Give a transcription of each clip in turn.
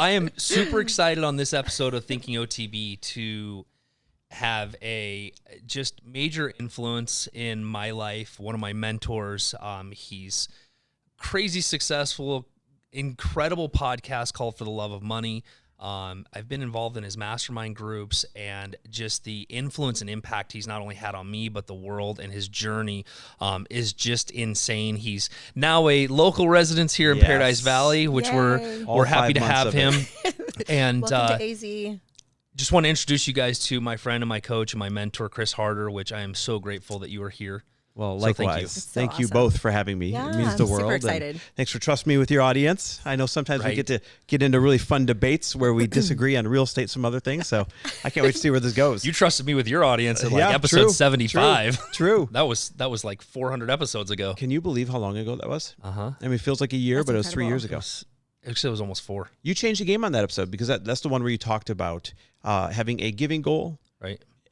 I am super excited on this episode of Thinking OTB to have a just major influence in my life. One of my mentors, he's crazy successful, incredible podcast called For the Love of Money. I've been involved in his mastermind groups, and just the influence and impact he's not only had on me, but the world, and his journey is just insane. He's now a local resident here in Paradise Valley, which we're happy to have him. And welcome to AZ. Just want to introduce you guys to my friend and my coach and my mentor, Chris Harder, which I am so grateful that you are here. Well, likewise. So thank you both for having me. Yeah, it means the world. Super excited. And thanks for trusting me with your audience. I know sometimes we get to get into really fun debates where we disagree on real estate, some other things. So I can't wait to see where this goes. You trusted me with your audience in episode 75. True. That was like 400 episodes ago. Can you believe how long ago that was? Uh-huh. I mean, it feels like a year, but it was 3 years ago. Actually, it was almost 4. You changed the game on that episode because that's the one where you talked about having a giving goal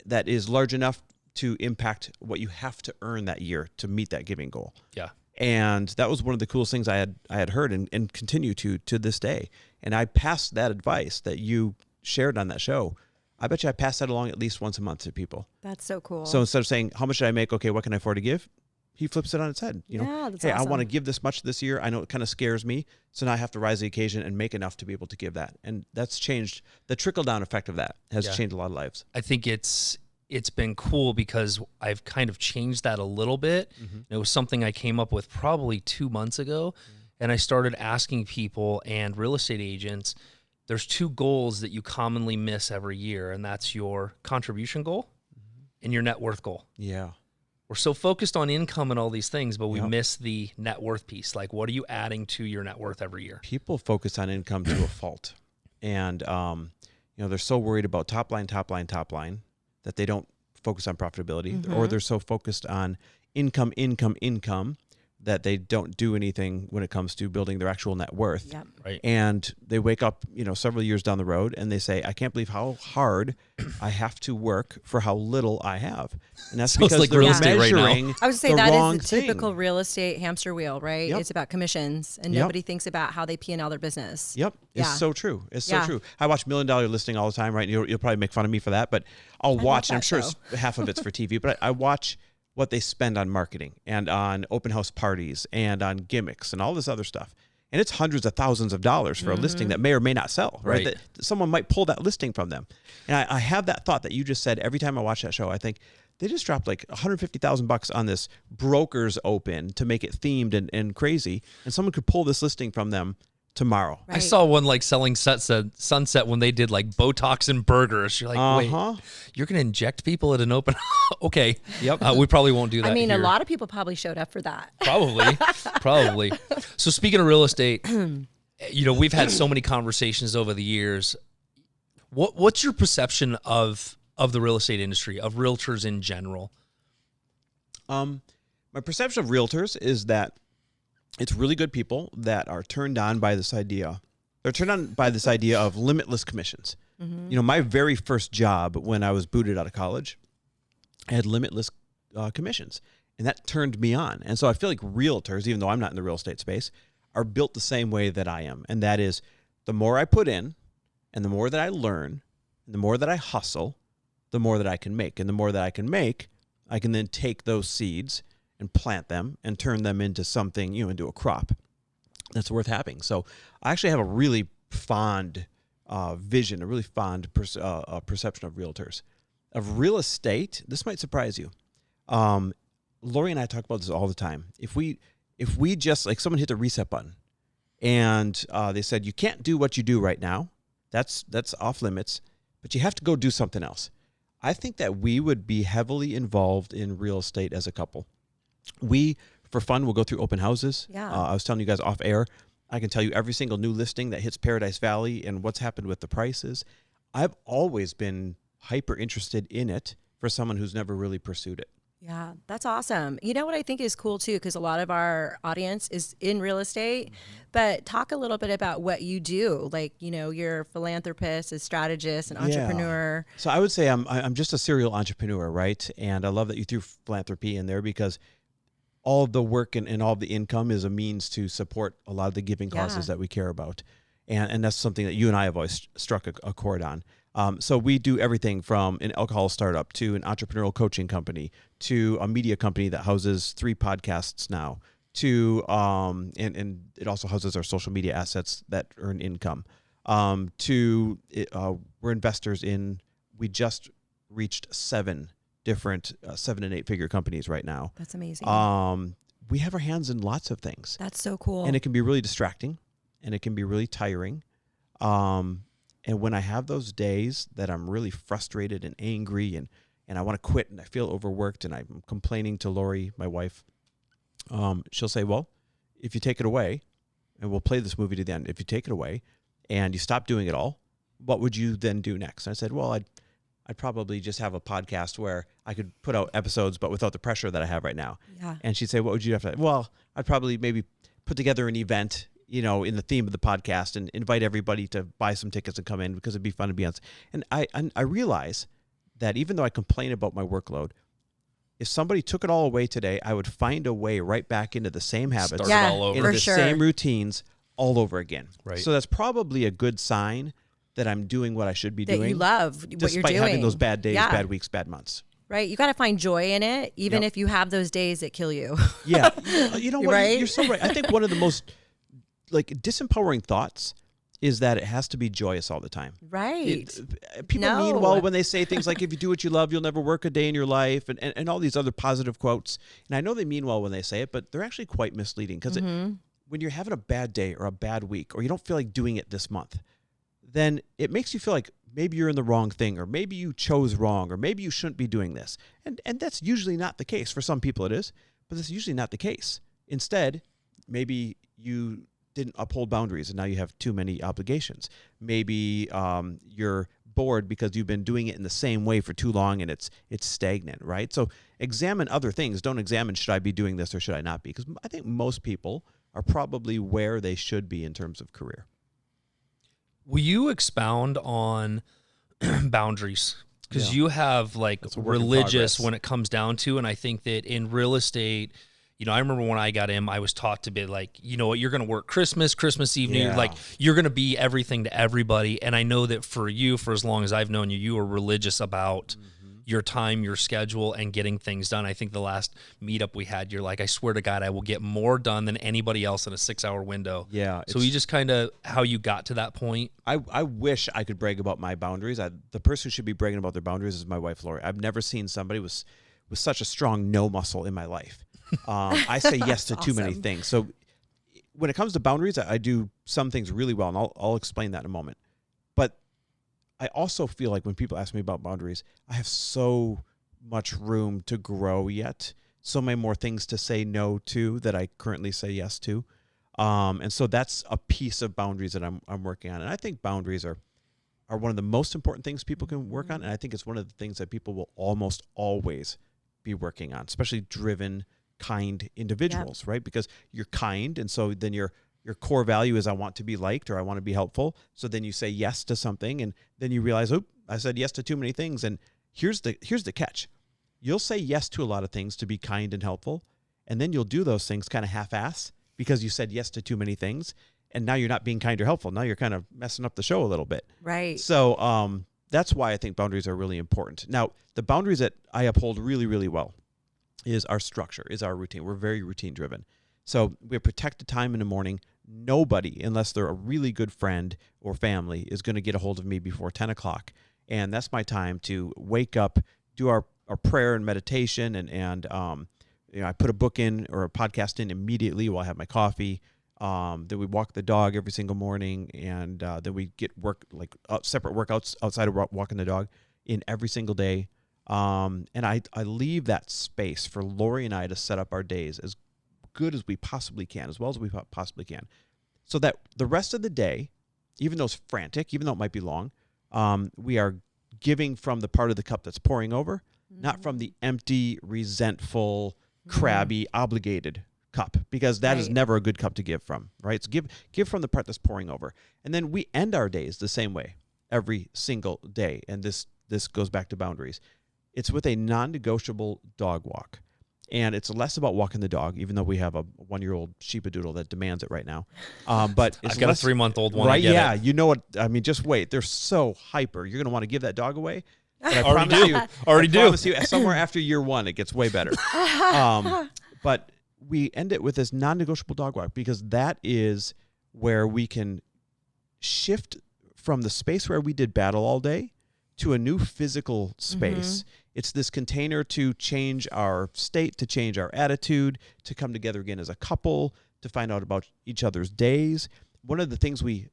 that is large enough to impact what you have to earn that year to meet that giving goal. Yeah. And that was one of the coolest things I had heard and continue to this day. And I passed that advice that you shared on that show. I bet you I pass that along at least once a month to people. That's so cool. So instead of saying, how much should I make? Okay, what can I afford to give? He flips it on its head. You know, that's hey, awesome. I want to give this much this year. I know it kind of scares me. So now I have to rise to the occasion and make enough to be able to give that. And that's changed. The trickle-down effect of that has changed a lot of lives. I think it's been cool because I've kind of changed that a little bit. Mm-hmm. It was something I came up with probably 2 months ago. And I started asking people and real estate agents, there's 2 goals that you commonly miss every year. And that's your contribution goal and your net worth goal. Yeah. We're so focused on income and all these things, but we miss the net worth piece. Like, what are you adding to your net worth every year? People focus on income to a fault. And, they're so worried about top line, that they don't focus on profitability, or they're so focused on income, that they don't do anything when it comes to building their actual net worth. Yep. Right. And they wake up, several years down the road and they say, I can't believe how hard I have to work for how little I have. And that's because like they're real estate right now. measuring I would say the that wrong is the typical thing. real estate hamster wheel, right? Yep. It's about commissions, and nobody thinks about how they P&L their business. Yep. It's so true. It's so true. I watch $1 Million Listing all the time, right? You'll probably make fun of me for that, but I'll watch, and I'm sure half of it's for TV, but I watch what they spend on marketing and on open house parties and on gimmicks and all this other stuff. And it's hundreds of thousands of dollars for a listing that may or may not sell, right? That someone might pull that listing from them. And I have that thought that you just said every time I watch that show. I think they just dropped like $150,000 on this broker's open to make it themed and crazy. And someone could pull this listing from them tomorrow. I saw one like selling Sunset when they did like Botox and burgers. You're like, wait, you're going to inject people at an open? Okay. Yep. We probably won't do that. I mean, here. a lot of people probably showed up for that. Probably. So speaking of real estate, we've had so many conversations over the years. What's your perception of the real estate industry, of realtors in general? My perception of realtors is that it's really good people that are turned on by this idea. They're turned on by this idea of limitless commissions. Mm-hmm. My very first job when I was booted out of college, I had limitless commissions, and that turned me on. And so I feel like realtors, even though I'm not in the real estate space, are built the same way that I am. And that is, the more I put in and the more that I learn and the more that I hustle, the more that I can make. And the more that I can make, I can then take those seeds and plant them and turn them into something, into a crop that's worth having. So I actually have a really fond vision, a really fond perception of realtors. Of real estate, this might surprise you. Lori and I talk about this all the time. If we just, like, someone hit the reset button and they said, you can't do what you do right now, that's off limits, but you have to go do something else. I think that we would be heavily involved in real estate as a couple. We, for fun, will go through open houses. Yeah. I was telling you guys off air, I can tell you every single new listing that hits Paradise Valley and what's happened with the prices. I've always been hyper interested in it for someone who's never really pursued it. Yeah, that's awesome. You know what I think is cool too, because a lot of our audience is in real estate, but talk a little bit about what you do. Like, you're a philanthropist, a strategist, an entrepreneur. So I would say I'm just a serial entrepreneur, right? And I love that you threw philanthropy in there because all the work and all the income is a means to support a lot of the giving causes that we care about. And that's something that you and I have always struck a chord on. So we do everything from an alcohol startup to an entrepreneurial coaching company to a media company that houses 3 podcasts now to and it also houses our social media assets that earn income. We're investors in, we just reached 7 different 7 and 8 figure companies right now. That's amazing. We have our hands in lots of things. That's so cool. And it can be really distracting and it can be really tiring. And when I have those days that I'm really frustrated and angry and I want to quit and I feel overworked and I'm complaining to Lori, my wife, she'll say, well, if you take it away, and we'll play this movie to the end, if you take it away and you stop doing it all, what would you then do next? And I said, well, I'd probably just have a podcast where I could put out episodes, but without the pressure that I have right now. Yeah. And she'd say, what would you have to? Well, I'd probably maybe put together an event, in the theme of the podcast and invite everybody to buy some tickets and come in because it'd be fun to be on. And I realize that even though I complain about my workload, if somebody took it all away today, I would find a way right back into the same habits, Start it all over. into for the sure. same routines all over again. Right. So that's probably a good sign that I'm doing what I should be that doing. you love what you're despite doing. having those bad days, Yeah. bad weeks, bad months. Right. You got to find joy in it, even Yep. if you have those days that kill you. Yeah. You know what? Right? You're so right. I think one of the most disempowering thoughts is that it has to be joyous all the time. Right. People No. mean well when they say things like, if you do what you love, you'll never work a day in your life, and all these other positive quotes. And I know they mean well when they say it, but they're actually quite misleading because when you're having a bad day or a bad week, or you don't feel like doing it this month, then it makes you feel like maybe you're in the wrong thing, or maybe you chose wrong, or maybe you shouldn't be doing this. And that's usually not the case. For some people it is, but that's usually not the case. Instead, maybe you didn't uphold boundaries and now you have too many obligations. Maybe you're bored because you've been doing it in the same way for too long and it's stagnant, right? So examine other things. Don't examine, should I be doing this or should I not be? Because I think most people are probably where they should be in terms of career. Will you expound on boundaries? Because you have That's a work in religious progress. when it comes down to, and I think that in real estate, I remember when I got in, I was taught to be like, you know what, you're going to work Christmas Eve, New Year, Yeah. like you're going to be everything to everybody. And I know that for you, for as long as I've known you, you are religious about your time, your schedule, and getting things done. I think the last meetup we had, you're like, I swear to God, I will get more done than anybody else in a 6-hour window. Yeah. So you just kind of how you got to that point. I wish I could brag about my boundaries. The person who should be bragging about their boundaries is my wife, Lori. I've never seen somebody with such a strong no muscle in my life. I say yes to too many awesome. things. So when it comes to boundaries, I do some things really well, and I'll explain that in a moment. But I also feel like when people ask me about boundaries, I have so much room to grow yet. So many more things to say no to that I currently say yes to. And so that's a piece of boundaries that I'm working on. And I think boundaries are one of the most important things people can work on. And I think it's one of the things that people will almost always be working on, especially driven, kind individuals, right? Because you're kind. And so then your core value is I want to be liked or I want to be helpful. So then you say yes to something and then you realize, oh, I said yes to too many things. And here's the catch. You'll say yes to a lot of things to be kind and helpful. And then you'll do those things kind of half-ass because you said yes to too many things. And now you're not being kind or helpful. Now you're kind of messing up the show a little bit. Right. So that's why I think boundaries are really important. Now, the boundaries that I uphold really, really well is our structure, is our routine. We're very routine driven. So we have protected time in the morning. Nobody, unless they're a really good friend or family, is going to get a hold of me before 10 o'clock. And that's my time to wake up, do our prayer and meditation. And I put a book in or a podcast in immediately while I have my coffee. Then we walk the dog every single morning. And then we get separate workouts outside of walking the dog in every single day. And I leave that space for Lori and I to set up our days as good as we possibly can, as well as we possibly can, so that the rest of the day, even though it's frantic, even though it might be long, we are giving from the part of the cup that's pouring over, not from the empty, resentful, crabby, obligated cup, because that is Right. never a good cup to give from, right? So give from the part that's pouring over. And then we end our days the same way every single day. And this goes back to boundaries. It's with a non-negotiable dog walk. And it's less about walking the dog, even though we have a 1-year-old sheepadoodle that demands it right now. But it's I've got a 3-month-old one. Right? Yeah, you know what? I mean, just wait. They're so hyper. You're going to want to give that dog away. But I promise you, somewhere after year 1, it gets way better. But we end it with this non-negotiable dog walk because that is where we can shift from the space where we did battle all day to a new physical space. It's this container to change our state, to change our attitude, to come together again as a couple, to find out about each other's days. One of the things we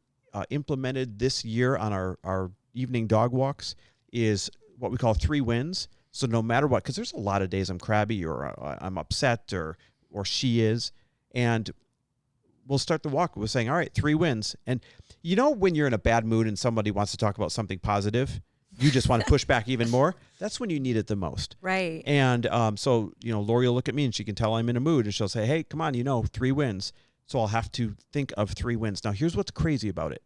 implemented this year on our evening dog walks is what we call 3 wins. So no matter what, because there's a lot of days I'm crabby or I'm upset or she is, and we'll start the walk with saying, all right, 3 wins. And you know when you're in a bad mood and somebody wants to talk about something positive, you just want to push back even more? That's when you need it the most. Right. And so, Lori will look at me and she can tell I'm in a mood and she'll say, hey, come on, 3 wins. So I'll have to think of 3 wins. Now, here's what's crazy about it.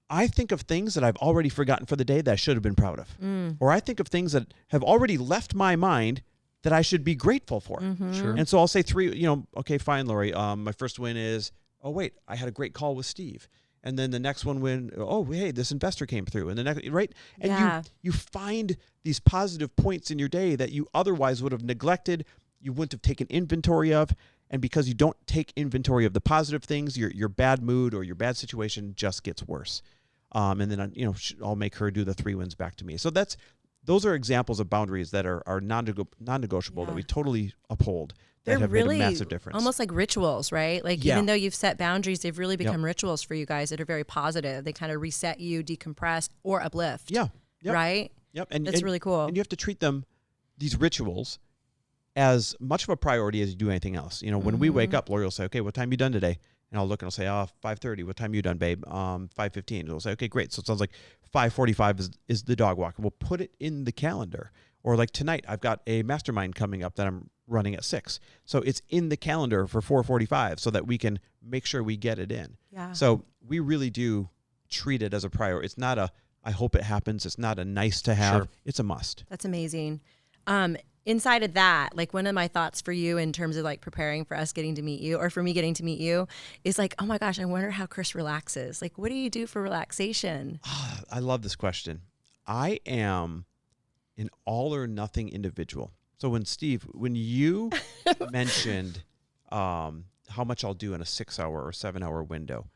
I think of things that I've already forgotten for the day that I should have been proud of. Or I think of things that have already left my mind that I should be grateful for. Sure. And so I'll say 3, okay, fine, Lori. My first win is, oh, wait, I had a great call with Steve. And then the next one oh, hey, this investor came through. And the next, right? And you find these positive points in your day that you otherwise would have neglected, you wouldn't have taken inventory of. And because you don't take inventory of the positive things, your bad mood or your bad situation just gets worse. And then, I'll make her do the 3 wins back to me. So those are examples of boundaries that are non-negotiable that we totally uphold. That have really made a massive difference. Almost like rituals, right? Like even though you've set boundaries, they've really become rituals for you guys that are very positive. They kind of reset you, decompress, or uplift. Yeah. Yep. Right? Yep. And that's really cool. And you have to treat these rituals, as much of a priority as you do anything else. When we wake up, Lori will say, okay, what time you done today? And I'll look and I'll say, 5:30. What time you done, babe? 5:15. It'll say, okay, great. So it sounds like 5:45 is the dog walk. And we'll put it in the calendar. Or like tonight, I've got a mastermind coming up that I'm running at 6. So it's in the calendar for 4:45 so that we can make sure we get it in. Yeah. So we really do treat it as a priority. It's not I hope it happens. It's not a nice to have. Sure. It's a must. That's amazing. Inside of that, like one of my thoughts for you in terms of like preparing for us getting to meet you or for me getting to meet you is like, oh my gosh, I wonder how Chris relaxes. Like, what do you do for relaxation? I love this question. I am an all or nothing individual. So when you mentioned how much I'll do in a 6-hour or 7-hour window,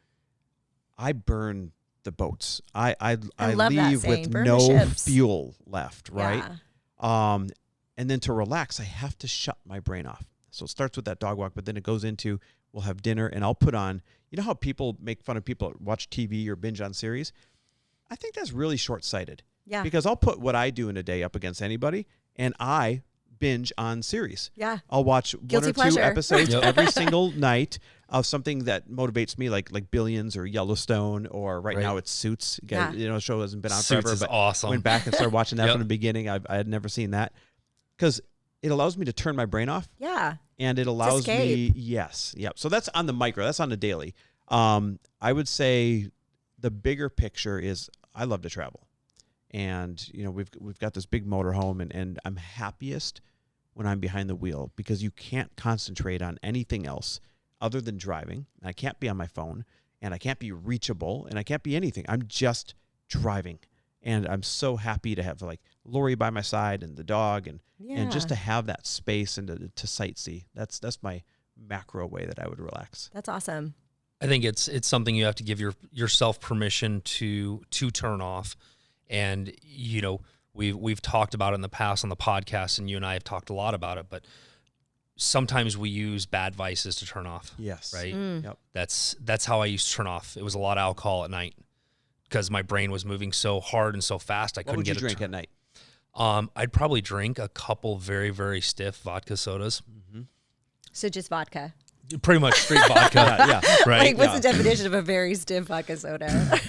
I burn the boats. I leave with no fuel left, right? Yeah. And then to relax, I have to shut my brain off. So it starts with that dog walk, but then it goes into, we'll have dinner, and I'll put on, how people make fun of people that watch TV or binge on series? I think that's really short-sighted. Yeah. Because I'll put what I do in a day up against anybody, and I binge on series. Yeah. I'll watch Guilty 1 or 2 pleasure. episodes every single night of something that motivates me, like Billions or Yellowstone, or right now it's Suits. The show hasn't been on Suits forever, is but awesome. Went back and started watching that from the beginning. I had never seen that because it allows me to turn my brain off. Yeah. And it allows me, yes. Yep. So that's on the micro. That's on the daily. I would say the bigger picture is I love to travel. And, we've got this big motorhome, and I'm happiest when I'm behind the wheel because you can't concentrate on anything else other than driving. And I can't be on my phone, and I can't be reachable, and I can't be anything. I'm just driving. And I'm so happy to have like Lori by my side and the dog and just to have that space and to sightsee. That's my macro way that I would relax. That's awesome. I think it's something you have to give yourself permission to turn off. And, we've talked about it in the past on the podcast, and you and I have talked a lot about it, but sometimes we use bad vices to turn off. Yes. Right? Yep. That's how I used to turn off. It was a lot of alcohol at night because my brain was moving so hard and so fast I couldn't get it. What would you drink at night? I'd probably drink a couple very, very stiff vodka sodas. Mm-hmm. So just vodka. Pretty much straight vodka. Yeah. Right. Like, what's the definition of a very stiff vodka soda?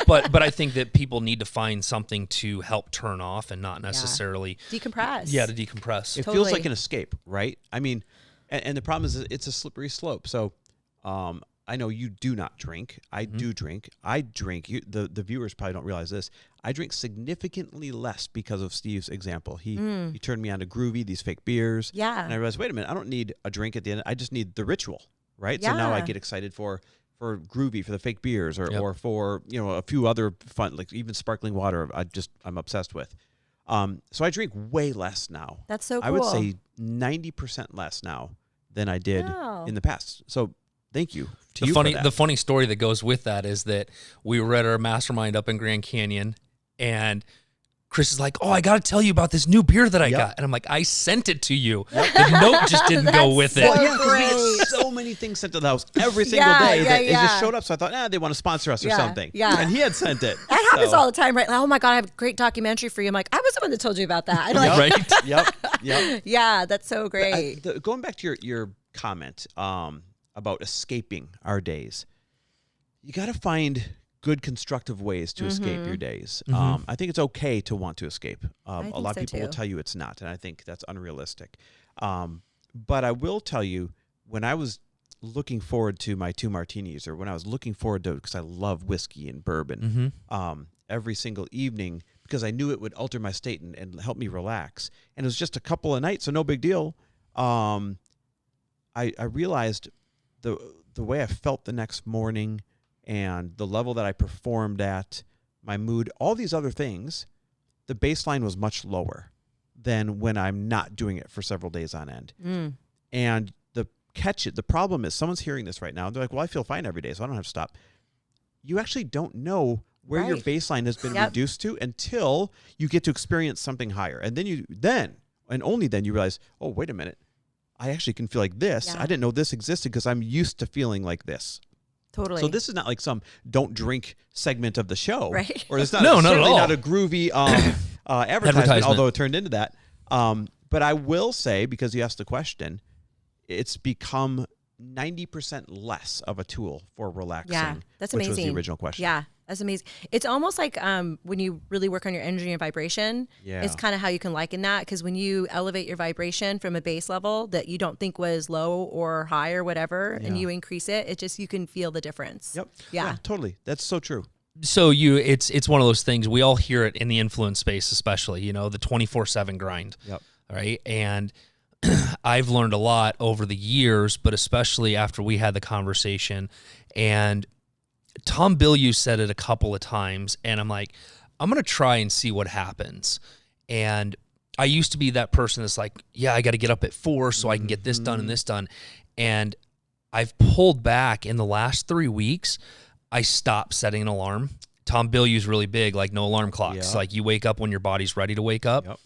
But I think that people need to find something to help turn off and not necessarily decompress. Yeah, to decompress. It feels like an escape, right? I mean, and the problem is it's a slippery slope. So I know you do not drink. I do drink. I drink. The viewers probably don't realize this. I drink significantly less because of Steve's example. He turned me on to Groovy, these fake beers. Yeah. And I realized, wait a minute, I don't need a drink at the end. I just need the ritual, right? So now I get excited for Groovy, for the fake beers, or for, a few other fun, like even sparkling water. I'm obsessed with. So I drink way less now. That's so cool. I would say 90% less now than I did in the past. So thank you to you for that. The funny story that goes with that is that we were at our mastermind up in Grand Canyon, and Chris is like, "Oh, I got to tell you about this new beer that I got." And I'm like, "I sent it to you." The note just didn't go with it. Well, yeah, because we had so many things sent to the house every single day that it just showed up. So I thought, they want to sponsor us or something. Yeah. And he had sent it. That happens all the time, right? Like, oh my God, I have a great documentary for you. I'm like, I was the one that told you about that. Right? Yep. Yeah, that's so great. Going back to your comment about escaping our days, you got to find good constructive ways to escape your days. I think it's okay to want to escape. A lot of people will tell you it's not, and I think that's unrealistic. But I will tell you, when I was looking forward to my 2 martinis, or when I was looking forward to it, because I love whiskey and bourbon, every single evening, because I knew it would alter my state and help me relax. And it was just a couple of nights, so no big deal. I realized the way I felt the next morning, and the level that I performed at, my mood, all these other things, the baseline was much lower than when I'm not doing it for several days on end. And the problem is, someone's hearing this right now, and they're like, well, I feel fine every day, so I don't have to stop. You actually don't know where your baseline has been reduced to until you get to experience something higher. And then and only then you realize, oh, wait a minute, I actually can feel like this. I didn't know this existed because I'm used to feeling like this. Totally. So this is not like some don't drink segment of the show, right? Or it's not not at all. Not a groovy advertisement, although it turned into that. But I will say, because you asked the question, it's become 90% less of a tool for relaxing. Yeah, that's amazing. Which was the original question. Yeah, that's amazing. It's almost like when you really work on your energy and vibration, it's kind of how you can liken that, because when you elevate your vibration from a base level that you don't think was low or high or whatever, and you increase it, you can feel the difference. Yep. Yeah, totally. That's so true. So it's one of those things, we all hear it in the influence space, especially, the 24/7 grind. Yep. Right. And I've learned a lot over the years, but especially after we had the conversation, and Tom Bilyeu said it a couple of times, and I'm like, I'm going to try and see what happens. And I used to be that person that's like, I got to get up at 4 so I can get this done and this done. And I've pulled back in the last 3 weeks. I stopped setting an alarm. Tom Bilyeu's really big, like no alarm clocks. Like you wake up when your body's ready to wake up. Yep.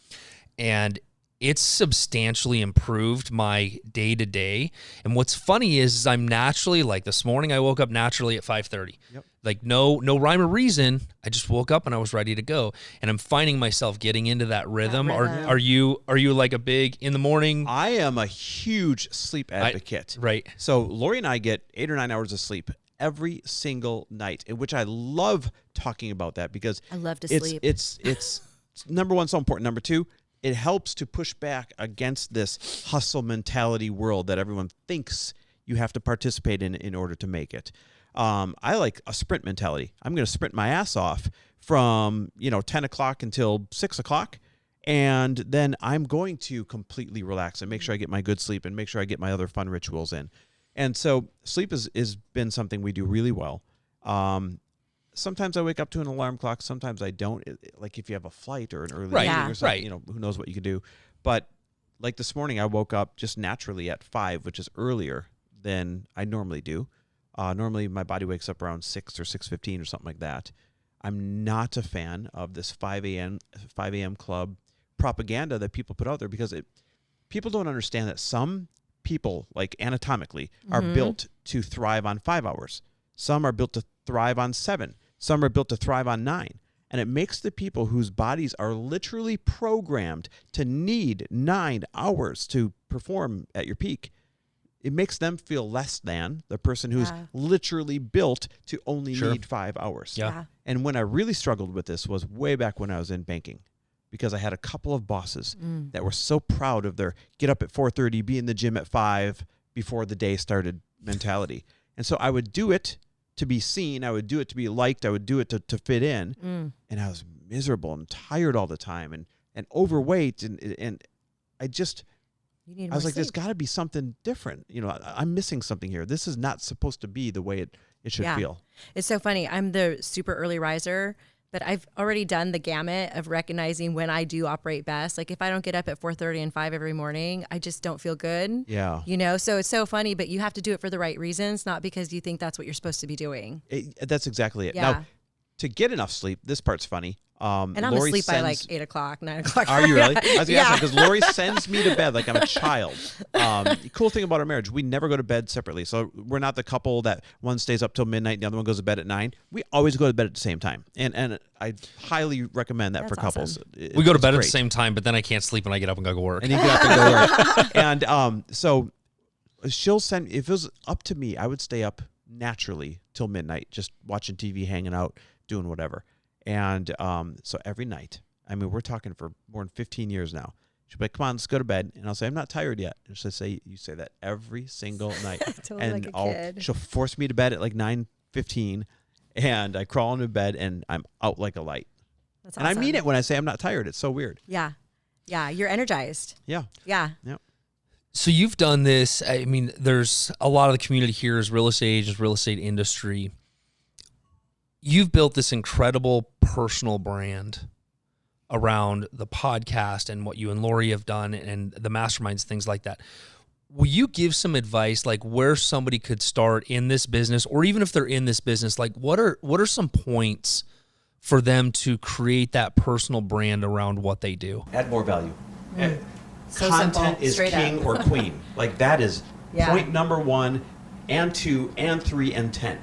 And it's substantially improved my day-to-day. And what's funny is I'm naturally, like this morning, I woke up naturally at 5:30. Yep. Like no rhyme or reason. I just woke up and I was ready to go. And I'm finding myself getting into that rhythm. Are you like a big in the morning? I am a huge sleep advocate. Right. So Lori and I get 8 or 9 hours of sleep every single night, in which I love talking about that, because I love to sleep. It's number one, so important. Number two, it helps to push back against this hustle mentality world that everyone thinks you have to participate in order to make it. I like a sprint mentality. I'm going to sprint my ass off from 10 o'clock until 6 o'clock, and then I'm going to completely relax and make sure I get my good sleep and make sure I get my other fun rituals in. And so sleep has been something we do really well. Sometimes I wake up to an alarm clock. Sometimes I don't. Like if you have a flight or an early meeting or something, who knows what you can do. But like this morning, I woke up just naturally at 5, which is earlier than I normally do. Normally my body wakes up around 6 or 6:15 or something like that. I'm not a fan of this 5 a.m. club propaganda that people put out there, because people don't understand that some people, like anatomically, are built to thrive on 5 hours. Some are built to thrive on 7. Some are built to thrive on 9. And it makes the people whose bodies are literally programmed to need 9 hours to perform at your peak, it makes them feel less than the person who's literally built to only need 5 hours. Yeah. And when I really struggled with this was way back when I was in banking, because I had a couple of bosses that were so proud of their get up at 4:30, be in the gym at 5 before the day started mentality. And so I would do it to be seen. I would do it to be liked. I would do it to fit in. And I was miserable and tired all the time and overweight. And I was like, there's got to be something different. You know, I'm missing something here. This is not supposed to be the way it should feel. It's so funny. I'm the super early riser, but I've already done the gamut of recognizing when I do operate best. Like if I don't get up at 4:30 and 5 every morning, I just don't feel good. Yeah. You know, so it's so funny, but you have to do it for the right reasons, not because you think that's what you're supposed to be doing. That's exactly it. Yeah. Now, to get enough sleep, this part's funny. And I'm asleep by like 8 o'clock, 9 o'clock. Are you really? I was going to ask because Lori sends me to bed like I'm a child. The cool thing about our marriage, we never go to bed separately. So we're not the couple that one stays up till midnight and the other one goes to bed at 9. We always go to bed at the same time. And I highly recommend that for couples. Awesome. We go to bed at the same time, but then I can't sleep and I get up and go to work. And you get up and go to work. And so she'll send, if it was up to me, I would stay up naturally till midnight, just watching TV, hanging out, doing whatever. And so every night, I mean, we're talking for more than 15 years now. She'll be like, come on, let's go to bed. And I'll say, I'm not tired yet. And she'll say, you say that every single night. Totally and like a kid. She'll force me to bed at like 9:15, and I crawl into bed and I'm out like a light. That's and awesome. I mean it when I say I'm not tired. It's so weird. Yeah. Yeah. You're energized. Yeah. Yeah. Yep. So you've done this. I mean, there's a lot of the community here is real estate agents, real estate industry. You've built this incredible personal brand around the podcast and what you and Lori have done and the masterminds, things like that. Will you give some advice, like where somebody could start in this business, or even if they're in this business, like what are some points for them to create that personal brand around what they do? Add more value. So Content simple. is Straight king up. or queen. Like that is Yeah. point number 1 and 2 and 3 and 10.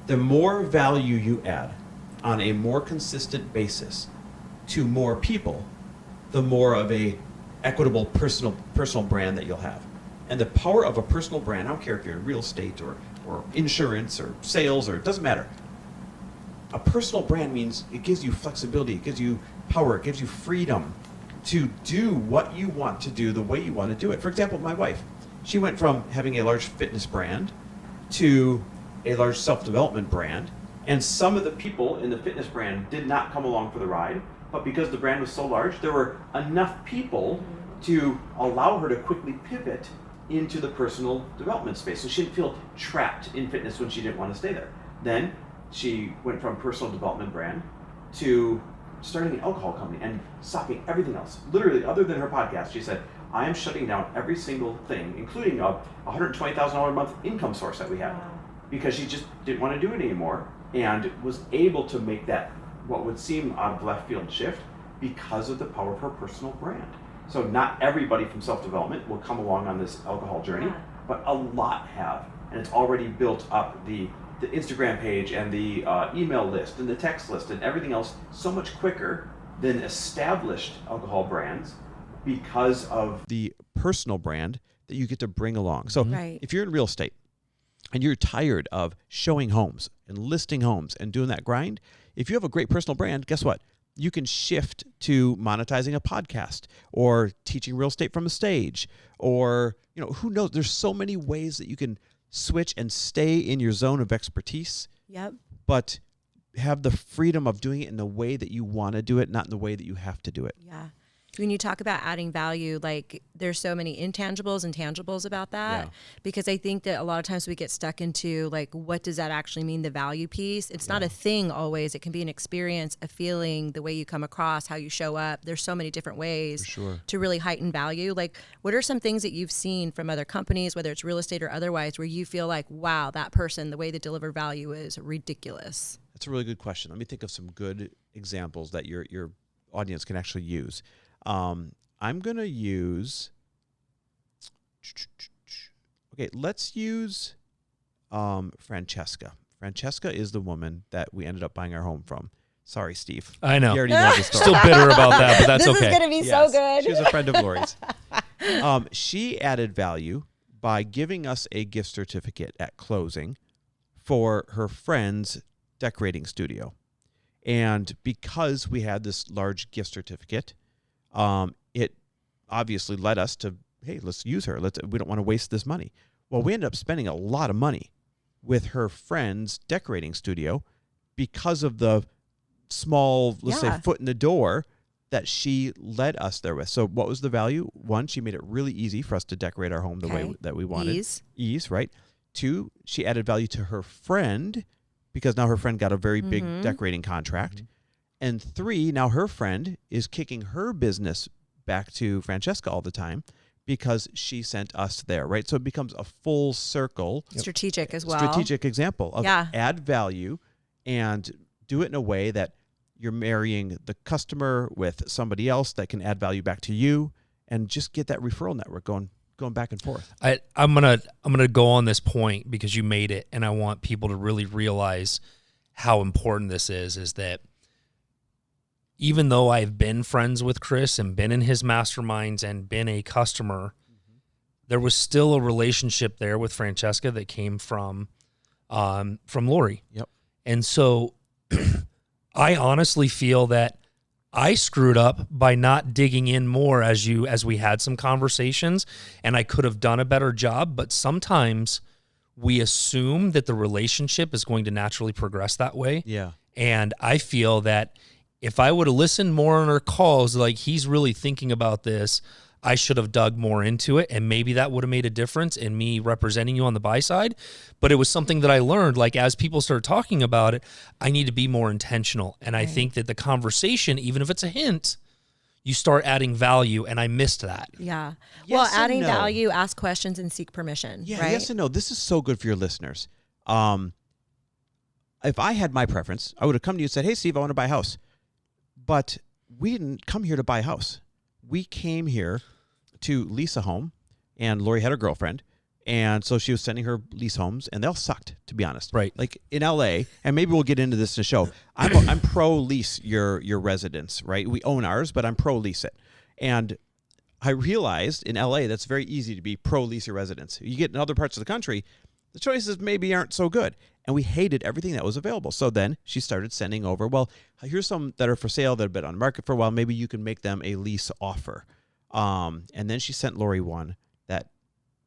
The more value you add on a more consistent basis to more people, the more of a equitable personal brand that you'll have. And the power of a personal brand, I don't care if you're in real estate or insurance or sales, or it doesn't matter. A personal brand means it gives you flexibility, it gives you power, it gives you freedom to do what you want to do the way you want to do it. For example, my wife, she went from having a large fitness brand to a large self-development brand, and some of the people in the fitness brand did not come along for the ride, but because the brand was so large, there were enough people to allow her to quickly pivot into the personal development space. So she didn't feel trapped in fitness when she didn't want to stay there. Then she went from personal development brand to starting an alcohol company and stopping everything else. Literally, other than her podcast, she said, I am shutting down every single thing, including a $120,000 a month income source that we have. Because she just didn't want to do it anymore and was able to make that what would seem out of left field shift because of the power of her personal brand. So not everybody from self-development will come along on this alcohol journey, but a lot have. And it's already built up the Instagram page and the email list and the text list and everything else so much quicker than established alcohol brands because of the personal brand that you get to bring along. So if you're in real estate, and you're tired of showing homes and listing homes and doing that grind, if you have a great personal brand, guess what? You can shift to monetizing a podcast or teaching real estate from a stage, or, you know, who knows? There's so many ways that you can switch and stay in your zone of expertise. Yep. But have the freedom of doing it in the way that you want to do it, not in the way that you have to do it. Yeah. When you talk about adding value, like there's so many intangibles and tangibles about that, because I think that a lot of times we get stuck into like, what does that actually mean? The value piece. It's not a thing always. It can be an experience, a feeling, the way you come across, how you show up. There's so many different ways to really heighten value. Like, what are some things that you've seen from other companies, whether it's real estate or otherwise, where you feel like, wow, that person, the way they deliver value is ridiculous? That's a really good question. Let me think of some good examples that your audience can actually use. I'm going to use, let's use Francesca. Francesca is the woman that we ended up buying our home from. Sorry, Steve. I know. You already know the story. Still bitter about that, but that's this okay. This is going to be so good. She was a friend of Lori's. She added value by giving us a gift certificate at closing for her friend's decorating studio. And because we had this large gift certificate, it obviously led us to, hey, let's use her. We don't want to waste this money. Well, we ended up spending a lot of money with her friend's decorating studio because of the small, let's say, foot in the door that she led us there with. So what was the value? One, she made it really easy for us to decorate our home the way that we wanted. Ease, right? Two, she added value to her friend because now her friend got a very big decorating contract. And three, now her friend is kicking her business back to Francesca all the time because she sent us there, right? So it becomes a full circle. Strategic as well. Strategic example of add value and do it in a way that you're marrying the customer with somebody else that can add value back to you and just get that referral network going back and forth. I'm gonna go on this point because you made it, and I want people to really realize how important this is that even though I've been friends with Chris and been in his masterminds and been a customer, there was still a relationship there with Francesca that came from Lori. Yep. And so I honestly feel that I screwed up by not digging in more as we had some conversations, and I could have done a better job, but sometimes we assume that the relationship is going to naturally progress that way. Yeah. And I feel that if I would have listened more on our calls, like he's really thinking about this, I should have dug more into it, and maybe that would have made a difference in me representing you on the buy side. But it was something that I learned, like as people started talking about it, I need to be more intentional. And I think that the conversation, even if it's a hint, you start adding value, and I missed that. Yeah. Yes well, and adding no. value, ask questions, and seek permission. Yeah, right? yes and no. This is so good for your listeners. If I had my preference, I would have come to you and said, hey, Steve, I want to buy a house. But we didn't come here to buy a house. We came here to lease a home, and Lori had her girlfriend, and so she was sending her lease homes, and they all sucked, to be honest. Right. Like in LA, and maybe we'll get into this in the show. I'm pro lease your residence, right? We own ours, but I'm pro lease it. And I realized in LA that's very easy to be pro lease your residence. You get in other parts of the country, the choices maybe aren't so good. And we hated everything that was available. So then she started sending over, well, here's some that are for sale that have been on the market for a while. Maybe you can make them a lease offer. And then she sent Lori one that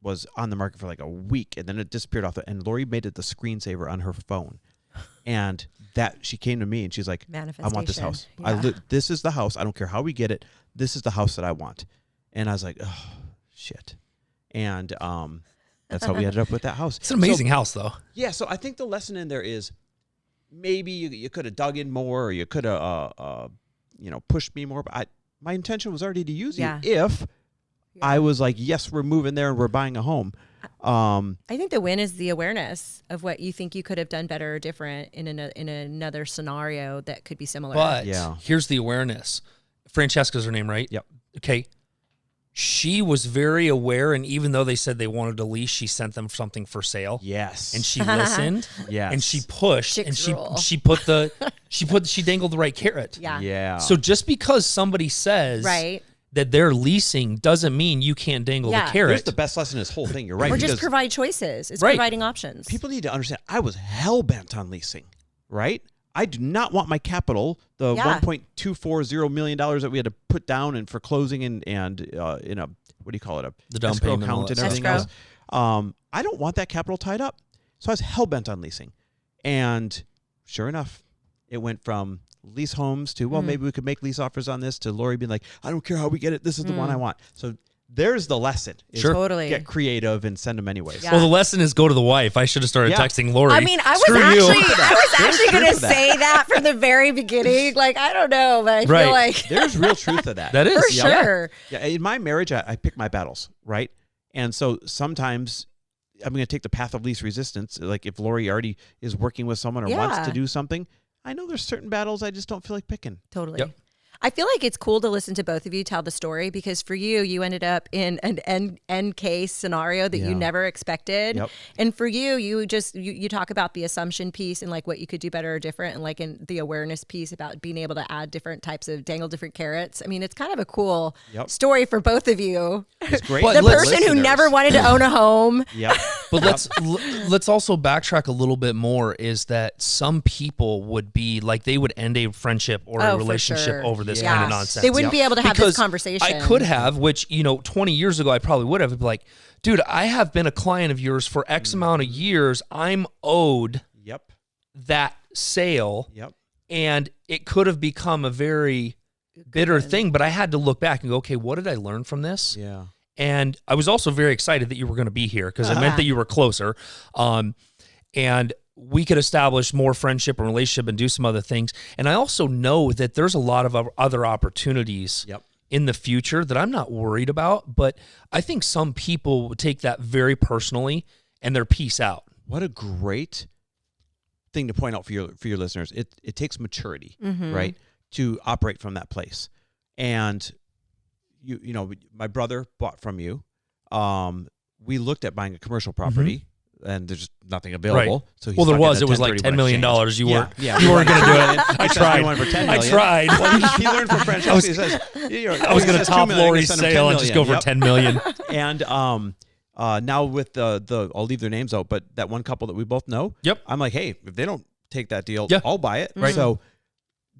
was on the market for like a week, and then it disappeared off. And Lori made it the screensaver on her phone. And that she came to me and she's like, I want this house. Yeah. This is the house. I don't care how we get it. This is the house that I want. And I was like, oh, shit. And that's how we ended up with that house. It's an amazing house, though. Yeah, so I think the lesson in there is maybe you could have dug in more, or you could have, pushed me more. But my intention was already to use you if I was like, yes, we're moving there and we're buying a home. I think the win is the awareness of what you think you could have done better or different in another scenario that could be similar. But here's the awareness. Francesca's her name, right? Yep. Okay. She was very aware, and even though they said they wanted a lease, she sent them something for sale. Yes. And she listened. Yes. And she pushed. Chicks and she rule. she dangled the right carrot. Yeah. Yeah. So just because somebody says that they're leasing doesn't mean you can't dangle the carrot. Here's the best lesson in this whole thing. You're right. Or just provide choices. It's Right. providing options. People need to understand, I was hell-bent on leasing, right? I do not want my capital, the $1.240 million that we had to put down and for closing and in a, what do you call it? The down escrow payment account and everything else. I don't want that capital tied up. So I was hell-bent on leasing. And sure enough, it went from lease homes to, well, maybe we could make lease offers on this, to Lori being like, I don't care how we get it. This is the one I want. So there's the lesson. Sure. Totally. Get creative and send them anyways. Yeah. Well, the lesson is go to the wife. I should have started texting Lori. I mean, I Screw you. was actually going to say that from the very beginning. Like, I don't know, but I feel like There's real truth to that. That is. for sure. Yeah, in my marriage, I pick my battles, right? And so sometimes I'm going to take the path of least resistance. Like if Lori already is working with someone or wants to do something, I know there's certain battles I just don't feel like picking. Totally. Yep. I feel like it's cool to listen to both of you tell the story, because for you ended up in an end case scenario that you never expected. Yep. And for you talk about the assumption piece and like what you could do better or different, and like in the awareness piece about being able to add different types of dangle different carrots. I mean, it's kind of a cool story for both of you. It's great. The person who never wanted to own a home. Yep. But let's also backtrack a little bit more. Is that some people would be like they would end a friendship or a relationship over this kind of nonsense. They wouldn't be able to have this conversation. I could have, which 20 years ago I probably would have. Be like, dude, I have been a client of yours for X amount of years. I'm owed that sale. And it could have become a very bitter thing, but I had to look back and go, okay, what did I learn from this? Yeah. And I was also very excited that you were going to be here because it meant that you were closer. And we could establish more friendship and relationship and do some other things. And I also know that there's a lot of other opportunities in the future that I'm not worried about, but I think some people would take that very personally and they're peace out. What a great thing to point out for your listeners. It takes maturity, right, to operate from that place. And you know, my brother bought from you. We looked at buying a commercial property, and there's just nothing available. Right. So it was like $10 million. You weren't going to do it. I tried. Well, he learned from Francesca. He says, I was going to top Lori's sale and just go for $10 million. And now with the I'll leave their names out, but that one couple that we both know, I'm like, hey, if they don't take that deal, I'll buy it. Right. So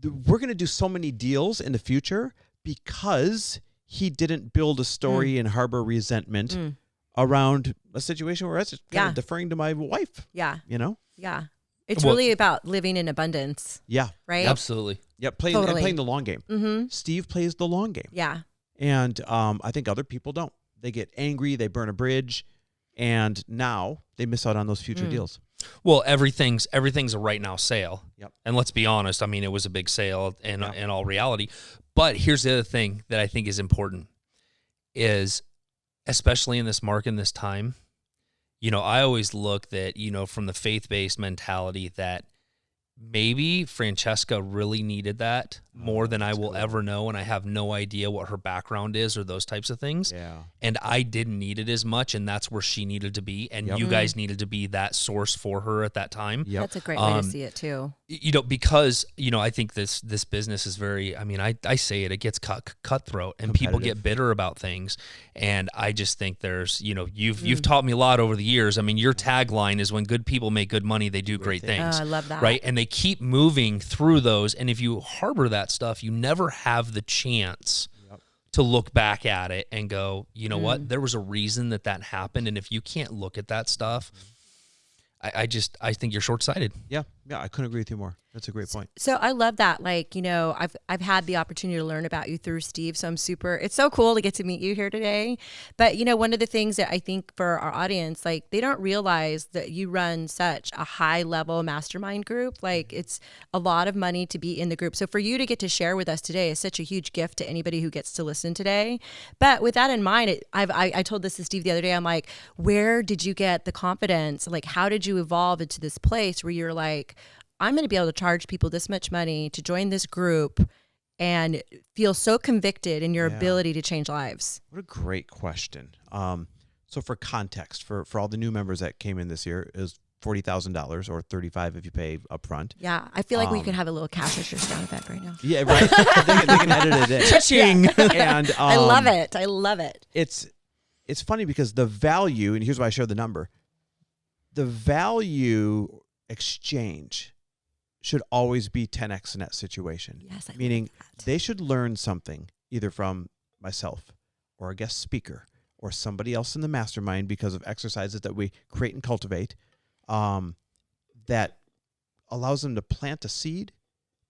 we're going to do so many deals in the future because he didn't build a story and harbor resentment around a situation where I was just kind of deferring to my wife. Yeah. You know? Yeah. It's really about living in abundance. Yeah. Right? Absolutely. Yeah. Playing the long game. Steve plays the long game. Yeah. And I think other people don't. They get angry, they burn a bridge, and now they miss out on those future deals. Well, everything's a right now sale. Yep. And let's be honest, I mean, it was a big sale in all reality. But here's the other thing that I think is important is, especially in this market, in this time, I always look that, from the faith-based mentality that maybe Francesca really needed that more than I will ever know, and I have no idea what her background is or those types of things. Yeah. And I didn't need it as much, and that's where she needed to be, and you guys needed to be that source for her at that time. Yep. That's a great way to see it too. Because I think this business is very. I mean, I say it gets cutthroat, and people get bitter about things, and I just think there's you've taught me a lot over the years. I mean, your tagline is when good people make good money, they do great things. Oh, I love that. Right, and they keep moving through those, and if you harbor that stuff, you never have the chance to look back at it and go, you know what, there was a reason that happened, and if you can't look at that stuff, I think you're short-sighted. Yeah, I couldn't agree with you more. That's a great point. So I love that. Like, I've had the opportunity to learn about you through Steve. So it's so cool to get to meet you here today. But, one of the things that I think for our audience, like, they don't realize that you run such a high level mastermind group. Like, it's a lot of money to be in the group. So for you to get to share with us today is such a huge gift to anybody who gets to listen today. But with that in mind, I told this to Steve the other day. I'm like, where did you get the confidence? Like, how did you evolve into this place where you're like, I'm going to be able to charge people this much money to join this group and feel so convicted in your ability to change lives? What a great question. So for context, for all the new members that came in this year, is $40,000 or $35,000 if you pay up front. Yeah, I feel like we could have a little cash register sound effect right now. Yeah, right. they can edit it in. Cha-ching. And I love it. I love it. It's funny because the value, and here's why I share the number, the value exchange should always be 10x in that situation. Yes, meaning they should learn something either from myself or a guest speaker or somebody else in the mastermind because of exercises that we create and cultivate that allows them to plant a seed